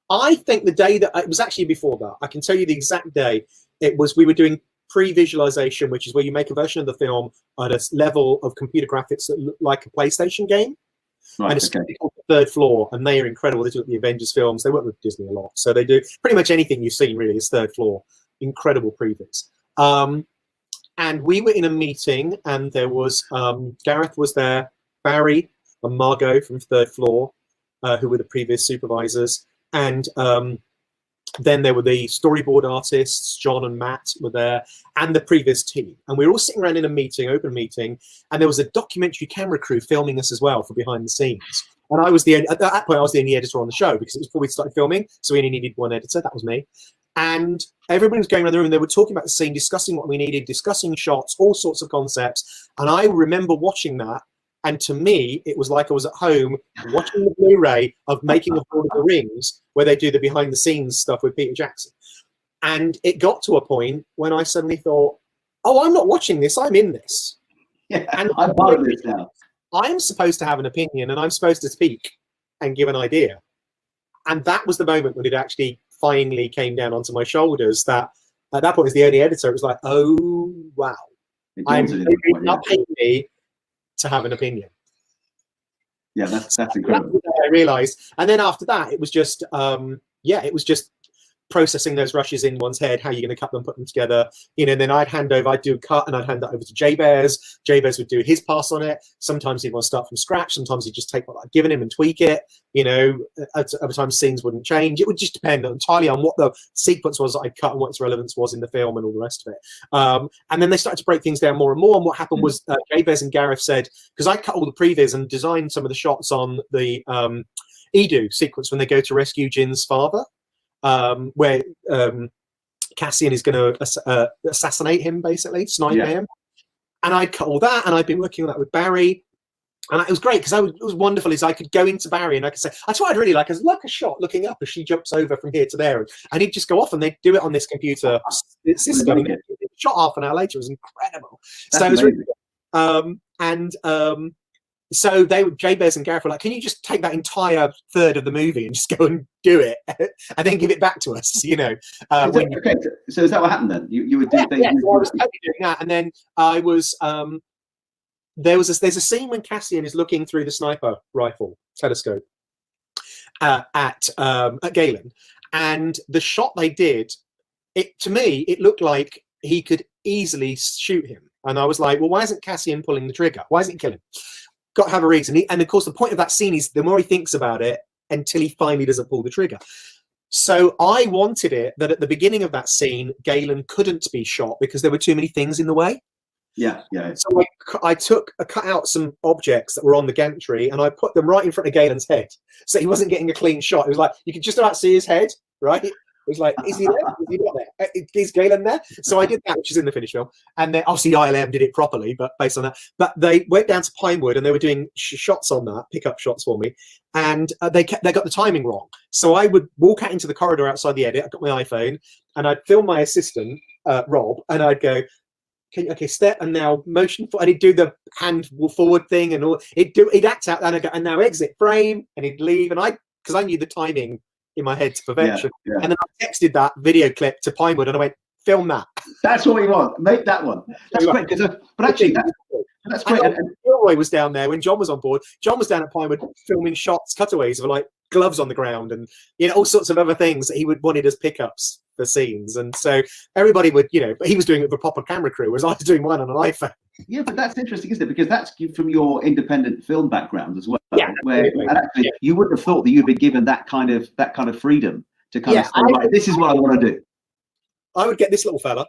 I think the day that it was actually before that. I can tell you the exact day. It was we were doing pre-visualization, which is where you make a version of the film at a level of computer graphics that look like a PlayStation game. Right, and it's called The Third Floor, and they are incredible. They do the Avengers films. They work with Disney a lot, so they do pretty much anything you've seen really is Third Floor. Incredible previs. And we were in a meeting, and there was Gareth was there, Barry and Margot from Third Floor, who were the previous supervisors, and then there were the storyboard artists, John and Matt were there, and the previous team. And we were all sitting around in a meeting, open meeting, and there was a documentary camera crew filming us as well for behind the scenes. And at that point, I was the only editor on the show because it was before we started filming, so we only needed one editor. That was me. And everybody was going around the room, and they were talking about the scene, discussing what we needed, discussing shots, all sorts of concepts. And I remember watching that. And to me, it was like I was at home watching the Blu-ray of Making of Lord of the Rings, where they do the behind-the-scenes stuff with Peter Jackson. And it got to a point when I suddenly thought, oh, I'm not watching this, I'm in this. Yeah, and I'm part of this now. I'm supposed to have an opinion, and I'm supposed to speak and give an idea. And that was the moment when it actually finally came down onto my shoulders that at that point, as the only editor, it was like, oh, wow. I'm not paying me to have an opinion. Yeah, that's incredible. That's what I realized. And then after that, it was just it was just processing those rushes in one's head, how you're going to cut them, put them together, you know. And then I'd do a cut and I'd hand that over to Jabez. Jabez would do his pass on it. Sometimes he'd want to start from scratch. Sometimes he'd just take what I'd given him and tweak it. You know, other times scenes wouldn't change. It would just depend entirely on what the sequence was that I'd cut and what its relevance was in the film and all the rest of it. And then they started to break things down more and more. And what happened was Jabez and Gareth said, because I cut all the previs and designed some of the shots on the Edu sequence when they go to rescue Jin's father, where Cassian is going to assassinate him, basically, snipe him. And I'd cut all that, and I'd been working on that with Barry. And it was great because it was wonderful. Is I could go into Barry and I could say, that's what I'd really like, is like a shot looking up as she jumps over from here to there. And he'd just go off and they'd do it on this computer system. Shot half an hour later. It was incredible. That's so it was really good. So Jabez and Gareth were like, can you just take that entire third of the movie and just go and do it and then give it back to us, you know? Okay, so is that what happened then? You would do things? Yeah, so I was totally doing that. And then I was, there's a scene when Cassian is looking through the sniper rifle telescope at Galen. And the shot they did, to me, it looked like he could easily shoot him. And I was like, well, why isn't Cassian pulling the trigger? Why isn't he killing him? Got to have a reason. And of course, the point of that scene is the more he thinks about it until he finally doesn't pull the trigger. So I wanted it that at the beginning of that scene, Galen couldn't be shot because there were too many things in the way. Yeah. So I cut out some objects that were on the gantry and I put them right in front of Galen's head. So he wasn't getting a clean shot. It was like, you could just about see his head, right? It was like, is he there? Is he not there? Is Galen there? So I did that, which is in the finished film. And then obviously ILM did it properly, but based on that. But they went down to Pinewood and they were doing shots on that, pickup shots for me. And they got the timing wrong. So I would walk out into the corridor outside the edit. I got my iPhone and I'd film my assistant, Rob, and I'd go, okay, step and now motion for, and he'd do the hand forward thing and all. He'd act out and I'd go, and now exit frame, and he'd leave. And because I knew the timing in my head to perfection. Yeah. And then I texted that video clip to Pinewood and I went, film that. That's what we want. Make that one. That's great. But actually, that's great. And Gilroy was down there when John was on board. John was down at Pinewood filming shots, cutaways of like gloves on the ground and, you know, all sorts of other things that he wanted as pickups for scenes. And so everybody would, you know, but he was doing it with a proper camera crew, whereas I was doing mine on an iPhone. Yeah, but that's interesting, isn't it? Because that's from your independent film background as well. Yeah, and actually, you wouldn't have thought that you'd be given that kind of freedom to kind of say, right, this is what I want to do. I would get this little fella,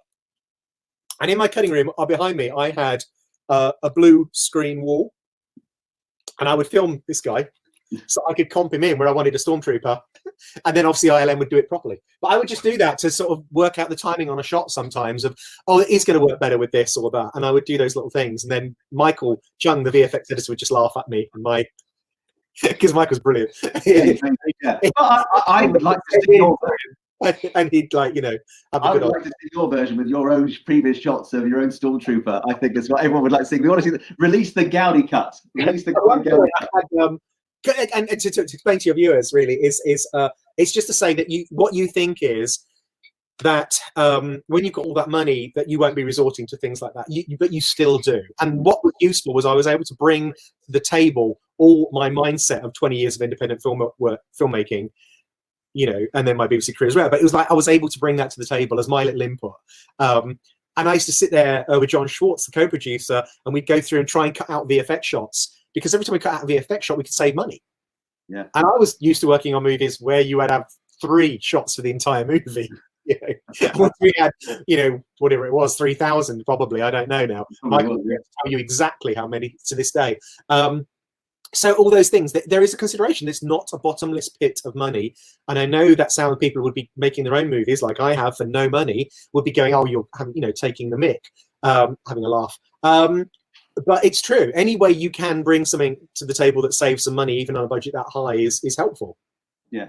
and in my cutting room behind me, I had a blue screen wall, and I would film this guy so I could comp him in where I wanted a stormtrooper, and then obviously ILM would do it properly. But I would just do that to sort of work out the timing on a shot sometimes of, oh, it is going to work better with this or that, and I would do those little things. And then Michael Chung, the VFX editor, would just laugh at me and because Michael's brilliant. Yeah. I would like to see your version. And he'd like, you know, I would like to see your version with your own previous shots of your own stormtrooper. I think that's what everyone would like to see. We want to see release the Gouldie cut. Release the Gouldie cut. And to explain to your viewers, really, is it's just to say that what you think is that when you've got all that money, that you won't be resorting to things like that, but you still do. And what was useful was I was able to bring to the table all my mindset of 20 years of independent filmmaking, you know, and then my BBC career as well. But it was like I was able to bring that to the table as my little input. And I used to sit there with John Schwartz, the co-producer, and we'd go through and try and cut out VFX shots, because every time we cut out a VFX shot, we could save money. Yeah. And I was used to working on movies where you would have 3 shots for the entire movie. You know, once we had, you know, whatever it was, 3,000 probably. I don't know now. I can tell you exactly how many to this day. So all those things, there is a consideration. It's not a bottomless pit of money. And I know that some people would be making their own movies, like I have, for no money, would be going, oh, you're taking the mick, having a laugh. But it's true. Any way you can bring something to the table that saves some money, even on a budget that high, is helpful. Yeah.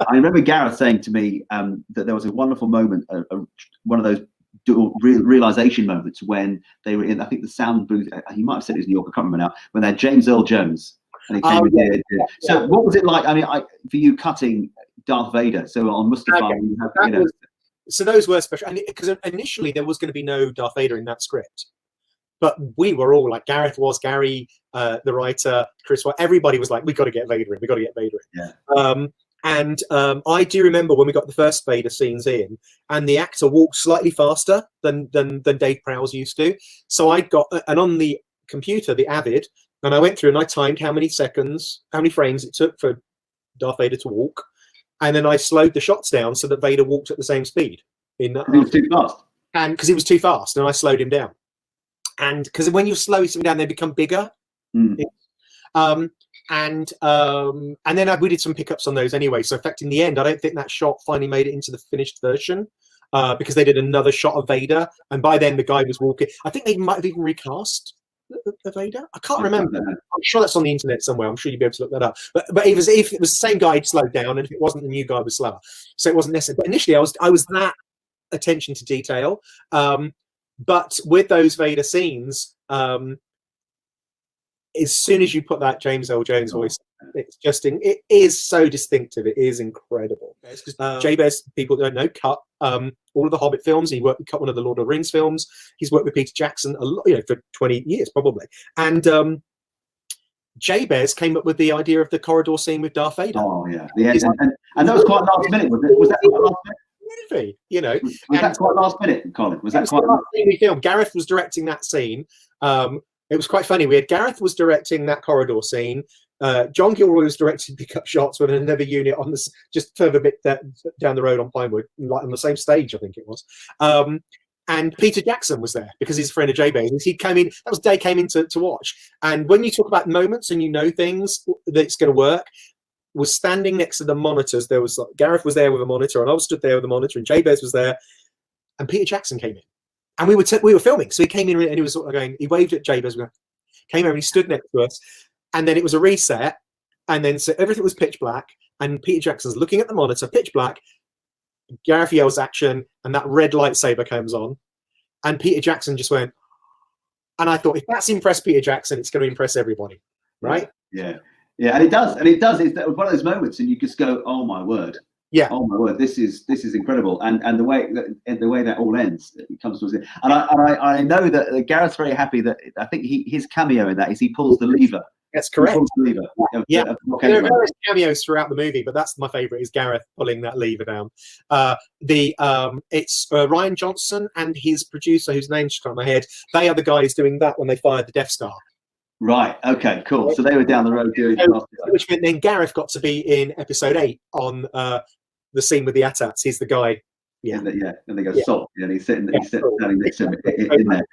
I remember Gareth saying to me that there was a wonderful moment, one of those realization moments when they were in, I think, the sound booth. He might have said it was New York, I can't remember now, when they had James Earl Jones. And he came in there. So what was it like? I mean, for you cutting Darth Vader? So on Mustafa, you have, so those were special, because initially there was going to be no Darth Vader in that script. But we were all like, Gary, the writer, Chris, everybody was like, we got to get Vader in. We got to get Vader in. Yeah. I do remember when we got the first Vader scenes in, and the actor walked slightly faster than Dave Prowse used to. So I got, and on the computer, the Avid, and I went through and I timed how many frames it took for Darth Vader to walk, and then I slowed the shots down so that Vader walked at the same speed. It was too fast. And because it was too fast, and I slowed him down. And because when you slow them down, they become bigger. Mm. And then we did some pickups on those anyway. So, in fact, in the end, I don't think that shot finally made it into the finished version because they did another shot of Vader, and by then the guy was walking. I think they might have even recast the Vader. I can't remember. I'm sure that's on the internet somewhere. I'm sure you'd be able to look that up. But if it was the same guy, he'd slowed down, and if it wasn't, the new guy was slower. So it wasn't necessary. But initially, I was that attention to detail. But with those Vader scenes, as soon as you put that James Earl Jones voice, it is so distinctive. It is incredible. Jabez, people don't know, cut all of the Hobbit films. He cut one of the Lord of the Rings films. He's worked with Peter Jackson a lot, for 20 years probably. And Jabez came up with the idea of the corridor scene with Darth Vader. Oh yeah, and that was quite last minute. Was that quite last minute? Movie, Was that quite last minute, Colin? Was that quite last minute? Film. Gareth was directing that scene. It was quite funny. Gareth was directing that corridor scene. John Gilroy was directing pickup shots with another unit on this, just further bit down the road on Pinewood, like on the same stage, I think it was. And Peter Jackson was there because he's a friend of Jabez. He came in. That was Day came in to watch. And when you talk about moments and things that's going to work, was standing next to the monitors. There was Gareth was there with a monitor, and I was stood there with a monitor, and Jabez was there, and Peter Jackson came in. And we were filming, so he came in and he was sort of going. He waved at Jabez, came over, and he stood next to us, and then it was a reset, and then so everything was pitch black, and Peter Jackson's looking at the monitor, pitch black. Gareth yells action, and that red lightsaber comes on, and Peter Jackson just went. And I thought, if that's impressed Peter Jackson, it's going to impress everybody, right? Yeah, and it does. It's one of those moments, and you just go, "Oh my word." Yeah. Oh my word, this is incredible, and the way that all ends, it comes towards it. And I know that Gareth's very happy that I think his cameo in that is he pulls the lever. That's correct. He pulls the lever. Yeah. There are various cameos throughout the movie, but that's my favourite is Gareth pulling that lever down. It's Ryan Johnson and his producer, whose name's just come in my head. They are the guys doing that when they fired the Death Star. Right. Okay. Cool. So they were down the road doing. Which meant then Gareth got to be in episode 8 on the scene with the AT-ATs. He's the guy. Yeah. And they go salt. Yeah. And he's standing next to him in there.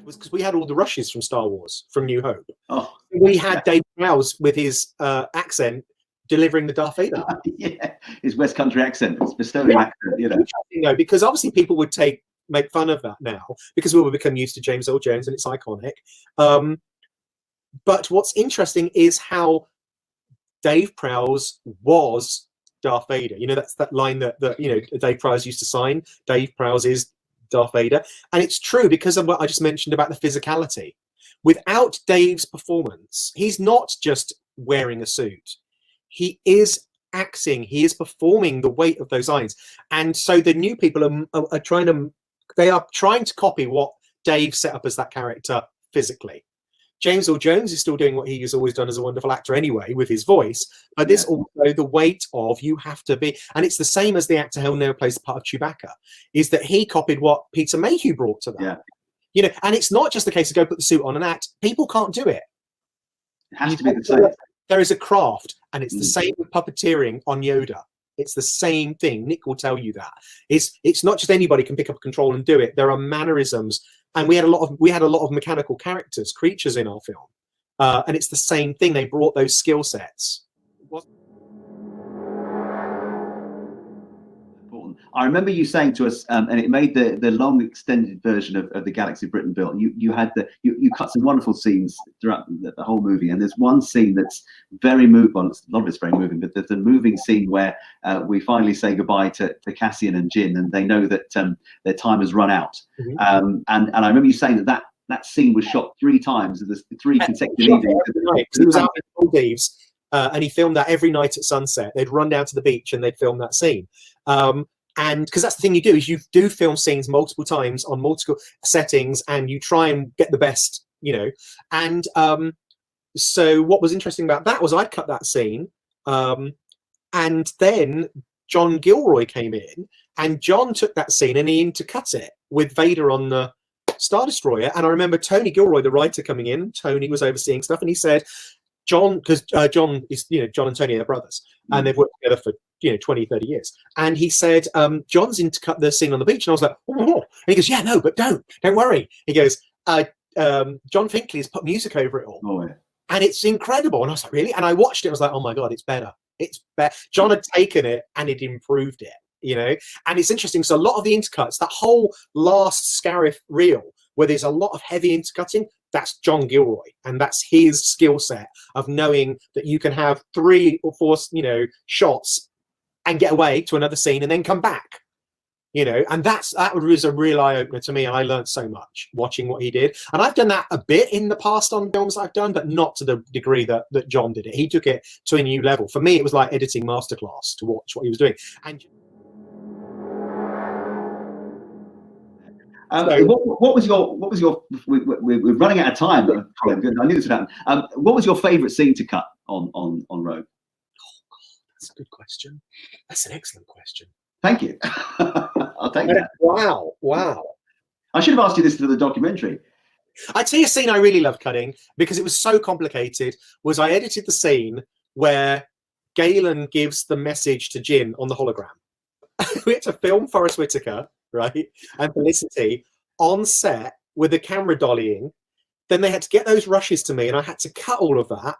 Was because we had all the rushes from Star Wars, from New Hope. Oh, we had Dave Prowse with his accent delivering the Darth Vader. Yeah, his West Country accent, his Bristolian accent, because obviously people would make fun of that now because we will become used to James Earl Jones and it's iconic. But what's interesting is how Dave Prowse was Darth Vader. That's that line that Dave Prowse used to sign. Dave Prowse is Darth Vader, and it's true because of what I just mentioned about the physicality. Without Dave's performance, he's not just wearing a suit. He is acting. He is performing the weight of those lines, and so the new people are trying to copy what Dave set up as that character physically. James Earl Jones is still doing what he has always done as a wonderful actor anyway with his voice, but there's also the weight of you have to be, and it's the same as the actor who now plays the part of Chewbacca, is that he copied what Peter Mayhew brought to that. Yeah. And it's not just the case of go put the suit on and act. People can't do it. It has to be the same. There is a craft, and it's the same with puppeteering on Yoda. It's the same thing. Nick will tell you that. It's not just anybody can pick up a control and do it. There are mannerisms. And we had a lot of mechanical creatures in our film, and it's the same thing. They brought those skill sets. I remember you saying to us, and it made the long extended version of the Galaxy Britain built. You cut some wonderful scenes throughout the whole movie, and there's one scene that's very moving. Well, a lot of it's very moving, but there's a moving scene where we finally say goodbye to Cassian and Jyn, and they know that their time has run out. And I remember you saying that scene was shot 3 times, and there's 3 consecutive evenings. He was out in Maldives, and he filmed that every night at sunset. They'd run down to the beach and they'd film that scene. And because that's the thing you do, is you do film scenes multiple times on multiple settings, and you try and get the best, and so what was interesting about that was I'd cut that scene, and then John Gilroy came in, and John took that scene and he intercut it with Vader on the Star Destroyer. And I remember Tony Gilroy, the writer, coming in. Tony was overseeing stuff, and he said, John, because John is, John and Tony are brothers, and they've worked together for 20, 30 years. And he said, John's intercut the scene on the beach. And I was like, oh. And he goes, yeah, no, but don't worry. He goes, John Finkley has put music over it all. Oh, yeah. And it's incredible. And I was like, really? And I watched it. I was like, oh my God, it's better. It's better. John had taken it and it improved it, And it's interesting. So a lot of the intercuts, that whole last Scarif reel, where there's a lot of heavy intercutting, that's John Gilroy. And that's his skill set of knowing that you can have 3 or 4, shots and get away to another scene and then come back. And that was a real eye-opener to me, and I learned so much watching what he did. And I've done that a bit in the past on films I've done, but not to the degree that John did it. He took it to a new level. For me, it was like editing masterclass to watch what he was doing. And what was your? We're running out of time, but I knew this would happen. What was your favourite scene to cut on Rogue? Oh God, that's a good question. That's an excellent question. Thank you. I'll take that. Wow. I should have asked you this for the documentary. I'd say a scene I really loved cutting, because it was so complicated, was I edited the scene where Galen gives the message to Jin on the hologram. We had to film Forrest Whitaker, right, and Felicity on set with the camera dollying. Then they had to get those rushes to me, and I had to cut all of that.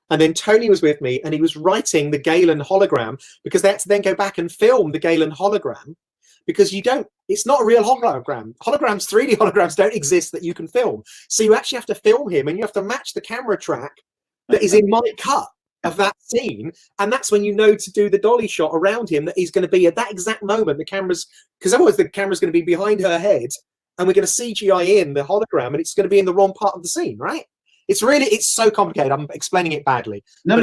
And then Tony was with me, and he was writing the Galen hologram, because they had to then go back and film the Galen hologram, because it's not a real hologram. 3D holograms don't exist that you can film. So you actually have to film him, and you have to match the camera track that is in my cut of that scene. And that's when to do the dolly shot around him, that he's going to be at that exact moment. Because otherwise the camera's going to be behind her head, and we're going to CGI in the hologram, and it's going to be in the wrong part of the scene, right? It's so complicated. I'm explaining it badly. No,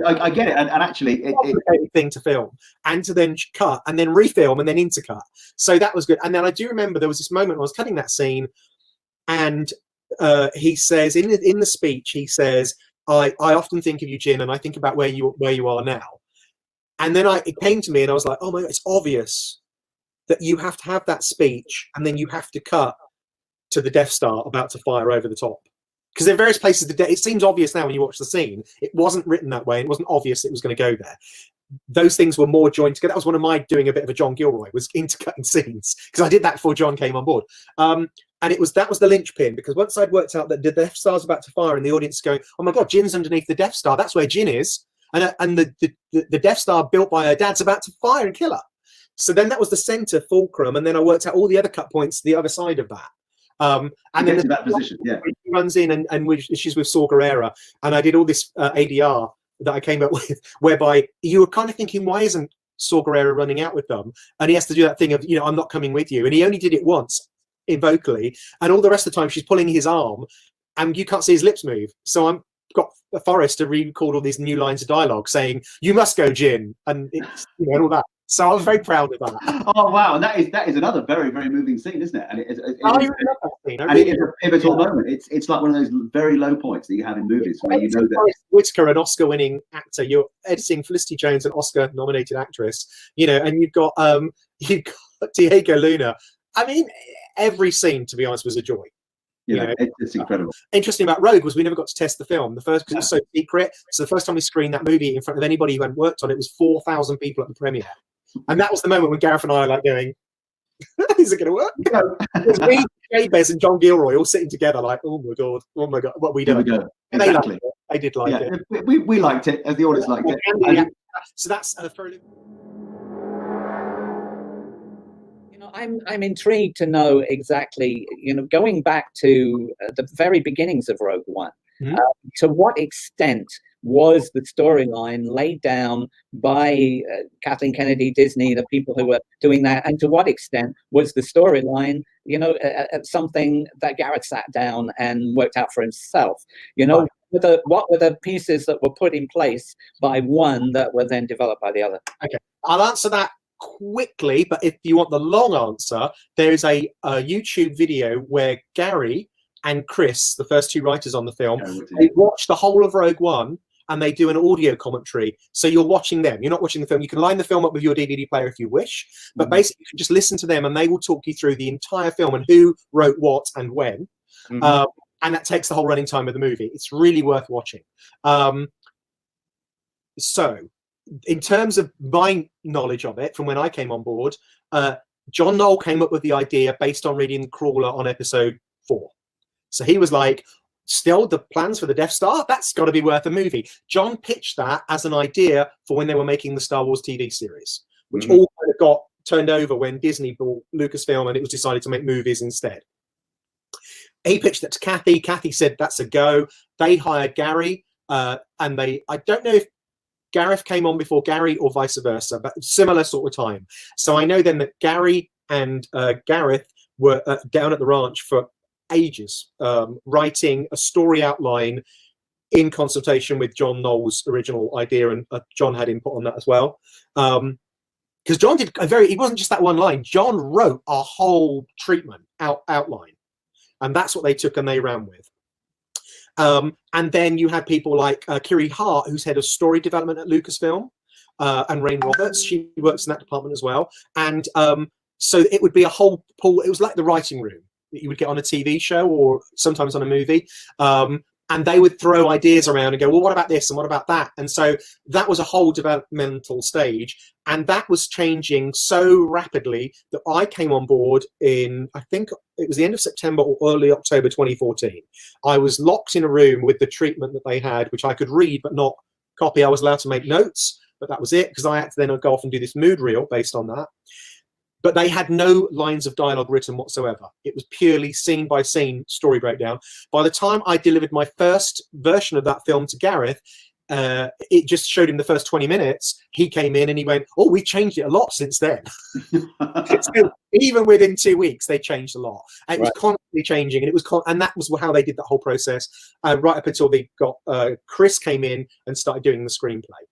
I get it. And actually, it's a complicated thing to film, and to then cut, and then refilm, and then intercut. So that was good. And then I do remember there was this moment when I was cutting that scene, and he says in the speech, he says, I often think of you, Jin, and I think about where you are now. And then it came to me, and I was like, oh my God, it's obvious that you have to have that speech, and then you have to cut to the Death Star about to fire over the top. Because there are various places it seems obvious now when you watch the scene. It wasn't written that way, and it wasn't obvious it was going to go there. Those things were more joined together. That was one of my doing a bit of a John Gilroy, was intercutting scenes, because I did that before John came on board. And that was the linchpin, because once I'd worked out that the Death Star's about to fire, and the audience going, oh my God, Jin's underneath the Death Star. That's where Jin is. And the Death Star built by her dad's about to fire and kill her. So then that was the center fulcrum. And then I worked out all the other cut points the other side of that. And then that position, yeah. She runs in, and she's with Saw Gerrera, and I did all this ADR that I came up with, whereby you were kind of thinking, why isn't Saw Gerrera running out with them? And he has to do that thing of, I'm not coming with you. And he only did it once, vocally, and all the rest of the time she's pulling his arm, and you can't see his lips move. So I'm got Forrest to re-record all these new lines of dialogue saying, "You must go, Jin," and it's, and all that. So I was very proud of that. Oh wow, and that is another very, very moving scene, isn't it? And it is a pivotal moment. It's like one of those very low points that you have in movies where you know that Forrest Whitaker, an Oscar-winning actor, you're editing Felicity Jones, an Oscar-nominated actress, and you've got Diego Luna. I mean, every scene, to be honest, was a joy. It's incredible. Interesting about Rogue was we never got to test the film. Because it was so secret. So the first time we screened that movie in front of anybody who hadn't worked on it was 4,000 people at the premiere. And that was the moment when Gareth and I are like going, is it going to work? It was me, Jabez, and John Gilroy all sitting together like, oh my God, what we do. And exactly. They did like it. We liked it, as the audience liked it. So that's for I'm intrigued to know exactly, going back to the very beginnings of Rogue One, to what extent was the storyline laid down by Kathleen Kennedy, Disney, the people who were doing that, and to what extent was the storyline, something that Gareth sat down and worked out for himself? What were the pieces that were put in place by one that were then developed by the other? Okay, I'll answer that quickly, but if you want the long answer, there is a YouTube video where Gary and Chris, the first two writers on the film, they watch the whole of Rogue One and they do an audio commentary. So you're watching them. You're not watching the film. You can line the film up with your DVD player if you wish, but basically you can just listen to them and they will talk you through the entire film and who wrote what and when. And that takes the whole running time of the movie. It's really worth watching. So in terms of my knowledge of it from when I came on board, John Knoll came up with the idea based on reading The Crawler on episode 4. So he was like, still the plans for the Death Star? That's got to be worth a movie. John pitched that as an idea for when they were making the Star Wars TV series, which all kind of got turned over when Disney bought Lucasfilm and it was decided to make movies instead. He pitched it to Kathy. Kathy said, that's a go. They hired Gary and I don't know if Gareth came on before Gary or vice versa, but similar sort of time. So I know then that Gary and Gareth were down at the ranch for ages, writing a story outline in consultation with John Knoll's original idea, and John had input on that as well. Because John did it wasn't just that one line. John wrote a whole treatment outline, and that's what they took and they ran with. And then you had people like Kiri Hart, who's head of story development at Lucasfilm, and Rain Roberts. She works in that department as well. And so it would be a whole pool. It was like the writing room that you would get on a TV show or sometimes on a movie. And they would throw ideas around and go, well, what about this and what about that? And so that was a whole developmental stage. And that was changing so rapidly that I came on board in, I think it was the end of September or early October 2014. I was locked in a room with the treatment that they had, which I could read but not copy. I was allowed to make notes, but that was it, because I had to then go off and do this mood reel based on that. But they had no lines of dialogue written whatsoever. It was purely scene by scene story breakdown. By the time I delivered my first version of that film to Gareth, it just showed him the first 20 minutes. He came in and he went, oh, we've changed it a lot since then. So even within 2 weeks, they changed a lot. And it was constantly changing. And it was and that was how they did that whole process, right up until they got Chris came in and started doing the screenplay.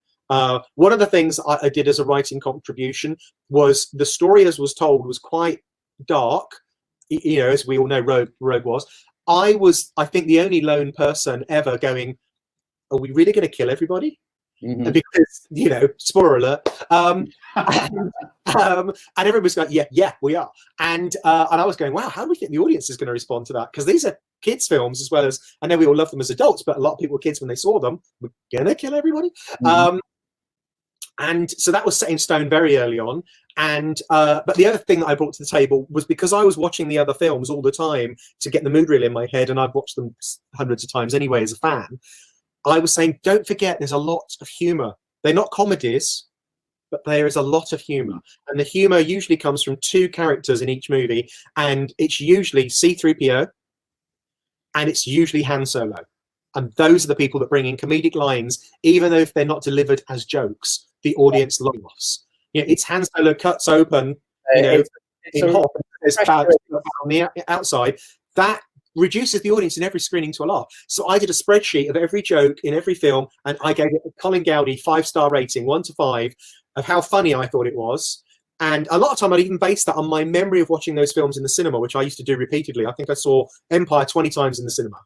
One of the things I did as a writing contribution was the story as was told was quite dark, you know, as we all know Rogue was. I was, I think, the only lone person ever going, are we really going to kill everybody? Because, you know, spoiler alert. And everybody's going, yeah, we are. And I was going, wow, how do we think the audience is going to respond to that? Because these are kids' films as well as, I know we all love them as adults, but a lot of people were kids when they saw them. We're going to kill everybody? And so that was set in stone very early on. And but the other thing that I brought to the table was because I was watching the other films all the time to get the mood reel in my head, and I've watched them hundreds of times anyway as a fan, I was saying, don't forget, there's a lot of humor. They're not comedies, but there is a lot of humor. And the humor usually comes from two characters in each movie, and it's usually C-3PO, and it's usually Han Solo. And those are the people that bring in comedic lines, even though if they're not delivered as jokes, the audience laughs. You know, it's Han Solo cuts open, you know, in hot, there's bad on the outside. That reduces the audience in every screening to a laugh. So I did a spreadsheet of every joke in every film, and I gave it a Colin Gouldie 5-star rating, 1 to 5, of how funny I thought it was. And a lot of time I'd even base that on my memory of watching those films in the cinema, which I used to do repeatedly. I think I saw Empire 20 times in the cinema.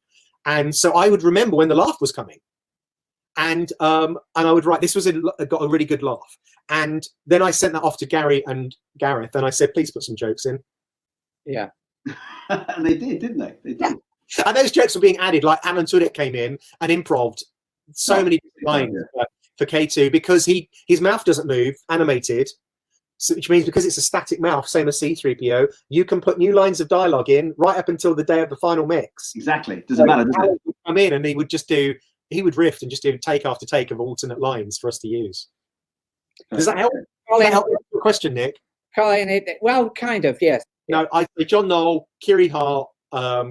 And so I would remember when the laugh was coming. And I would write, this was got a really good laugh. And then I sent that off to Gary and Gareth, and I said, please put some jokes in. Yeah. And they did, didn't they? They did. Yeah. And those jokes were being added, like Alan Tudyk came in and improv'd so many lines for K2 because his mouth doesn't move, animated. So, which means because it's a static mouth, same as C-3PO, you can put new lines of dialogue in right up until the day of the final mix. Exactly. Doesn't matter, does it? Would come in and he would riff and just do take after take of alternate lines for us to use. Does that help? Does that help with your question, Nick? Colin, well, kind of, yes. No, I say John Knoll, Kiri Hart,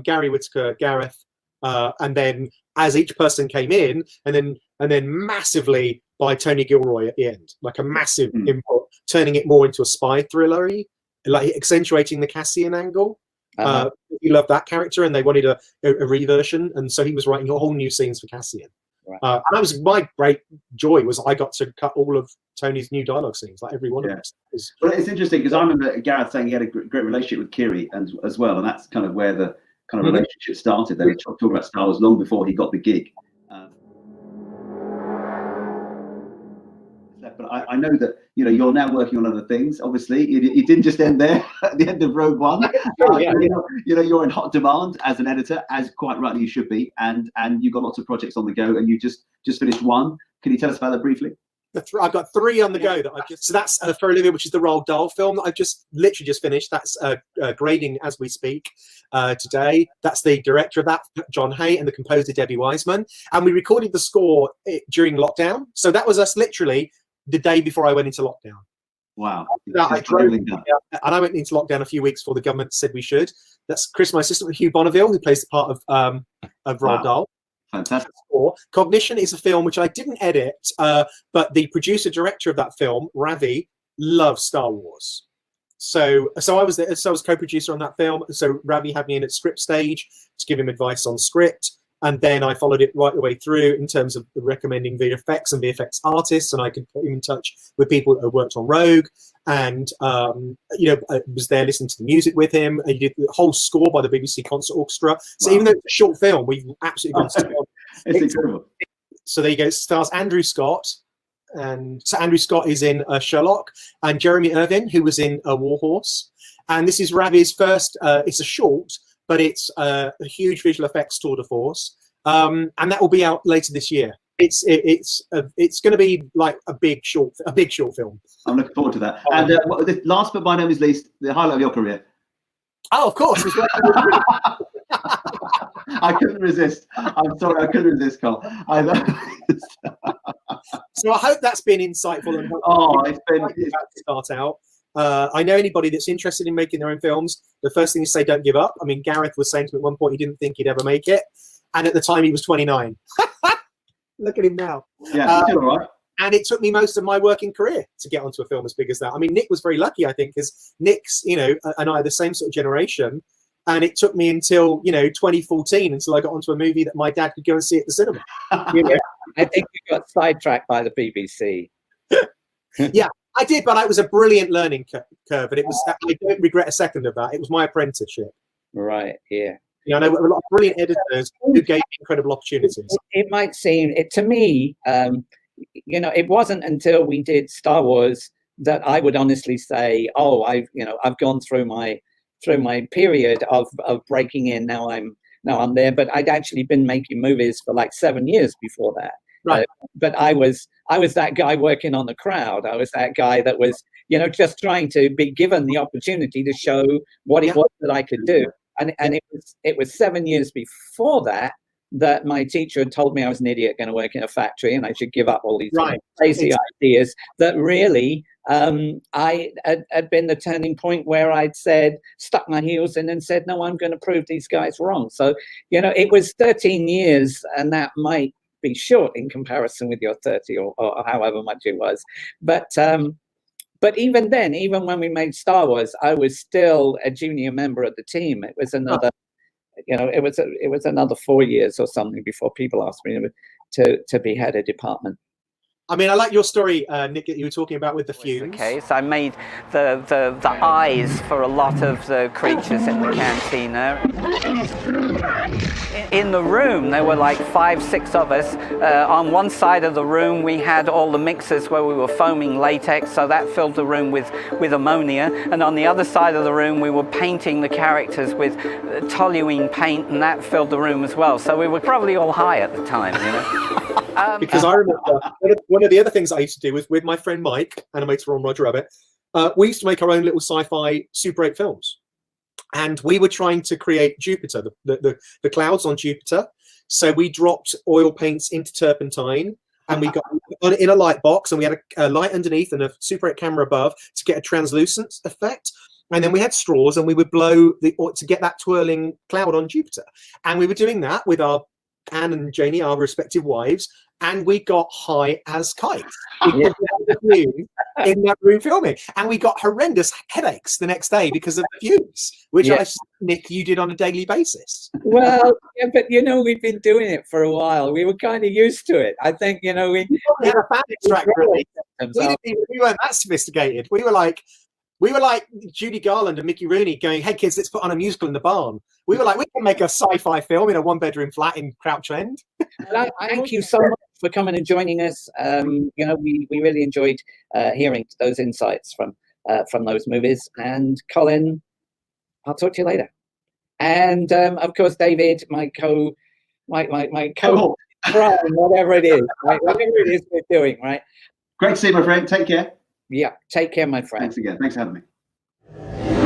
Gary Whittaker, Gareth, and then as each person came in, and then massively by Tony Gilroy at the end, like a massive input, turning it more into a spy thriller-y, like accentuating the Cassian angle. He loved that character, and they wanted a reversion, and so he was writing whole new scenes for Cassian. Right. And that was my great joy, was I got to cut all of Tony's new dialogue scenes, like every one of them. Well, it's interesting because I remember Gareth saying he had a great relationship with Kiri as well, and that's kind of where the kind of relationship started. They were talking about Star Wars long before he got the gig. But I know that you're now working on other things. Obviously, it didn't just end there at the end of Rogue One. You're in hot demand as an editor, as quite rightly you should be, and you've got lots of projects on the go, and you just finished one. Can you tell us about that briefly? I've got 3 on the go that I've just. So that's for Olivia, which is the Roald Dahl film that I've literally just finished. That's grading as we speak today. That's the director of that, John Hay, and the composer Debbie Wiseman. And we recorded the score during lockdown. So that was us literally the day before I went into lockdown. Wow. I drove, and I went into lockdown a few weeks before the government said we should. That's Chris, my assistant, with Hugh Bonneville, who plays the part of Roald Dahl. Fantastic. Cognition is a film which I didn't edit, but the producer-director of that film, Ravi, loves Star Wars. So I was there. So I was co-producer on that film. So Ravi had me in at script stage to give him advice on script. And then I followed it right the way through in terms of recommending VFX and VFX artists, and I could put him in touch with people that worked on Rogue, and I was there listening to the music with him. And he did the whole score by the BBC Concert Orchestra. So even though it's a short film, we've absolutely gone to it's incredible. So there you go. It stars Andrew Scott, and so Andrew Scott is in Sherlock, and Jeremy Irvin, who was in War Horse. And this is Ravi's first. It's a short, but it's a huge visual effects tour de force, and that will be out later this year. It's going to be like a big short film. I'm looking forward to that. And the last but by no means least, the highlight of your career. Oh, of course. I couldn't resist. I'm sorry, I couldn't resist, Carl. So I hope that's been insightful and it's been start out. I know anybody that's interested in making their own films, the first thing is say don't give up. I mean, Gareth was saying to me at one point he didn't think he'd ever make it, and at the time he was 29. Look at him now. Yeah, he's all right. And it took me most of my working career to get onto a film as big as that. I mean, Nick was very lucky, I think, because Nick's, and I are the same sort of generation. And it took me until, 2014 until I got onto a movie that my dad could go and see at the cinema. I think you got sidetracked by the BBC. Yeah, I did, but it was a brilliant learning curve. And it was, I don't regret a second of that. It was my apprenticeship. Right, yeah. I know a lot of brilliant editors who gave me incredible opportunities. It might seem, to me, it wasn't until we did Star Wars that I would honestly say, oh, I've gone through my period of breaking in. Now I'm there, but I'd actually been making movies for like 7 years before that. Right. But I was that guy working on the crowd. I was that guy that was, just trying to be given the opportunity to show what it was that I could do. And it was 7 years before that my teacher had told me I was an idiot going to work in a factory and I should give up all these crazy ideas that really I had been the turning point where I'd stuck my heels in and said, no, I'm going to prove these guys wrong. So, it was 13 years, and that might be short in comparison with your 30 or however much it was. But even then, even when we made Star Wars, I was still a junior member of the team. It was another, it was another 4 years or something before people asked me to be head of department. I mean, I like your story, Nick, that you were talking about with the fumes. Okay, so I made the eyes for a lot of the creatures in the cantina. In the room, there were like 5, 6 of us. On one side of the room, we had all the mixers where we were foaming latex, so that filled the room with ammonia. And on the other side of the room, we were painting the characters with toluene paint, and that filled the room as well. So we were probably all high at the time, Because I remember one of the other things I used to do was with my friend Mike, animator on Roger Rabbit. We used to make our own little sci-fi Super 8 films, and we were trying to create Jupiter, the clouds on Jupiter. So we dropped oil paints into turpentine, and we got in a light box, and we had a light underneath and a Super 8 camera above to get a translucent effect. And then we had straws, and we would blow to get that twirling cloud on Jupiter. And we were doing that with our Anne and Janie, our respective wives, and we got high as kites. the fumes in that room filming, and we got horrendous headaches the next day because of the fumes, which Yeah. Nick, you did on a daily basis. Well, yeah, but we've been doing it for a while. We were kind of used to it. I think we We had a fan extractor. We weren't that sophisticated. We were like Judy Garland and Mickey Rooney going, "Hey kids, let's put on a musical in the barn." We were like, we can make a sci-fi film in a one-bedroom flat in Crouch End. Well, thank you so much for coming and joining us. We really enjoyed hearing those insights from those movies. And Colin, I'll talk to you later. And of course, David, my co, whatever it is, right? Whatever it is we're doing, right? Great to see you, my friend. Take care. Yeah, take care, my friend. Thanks again. Thanks for having me.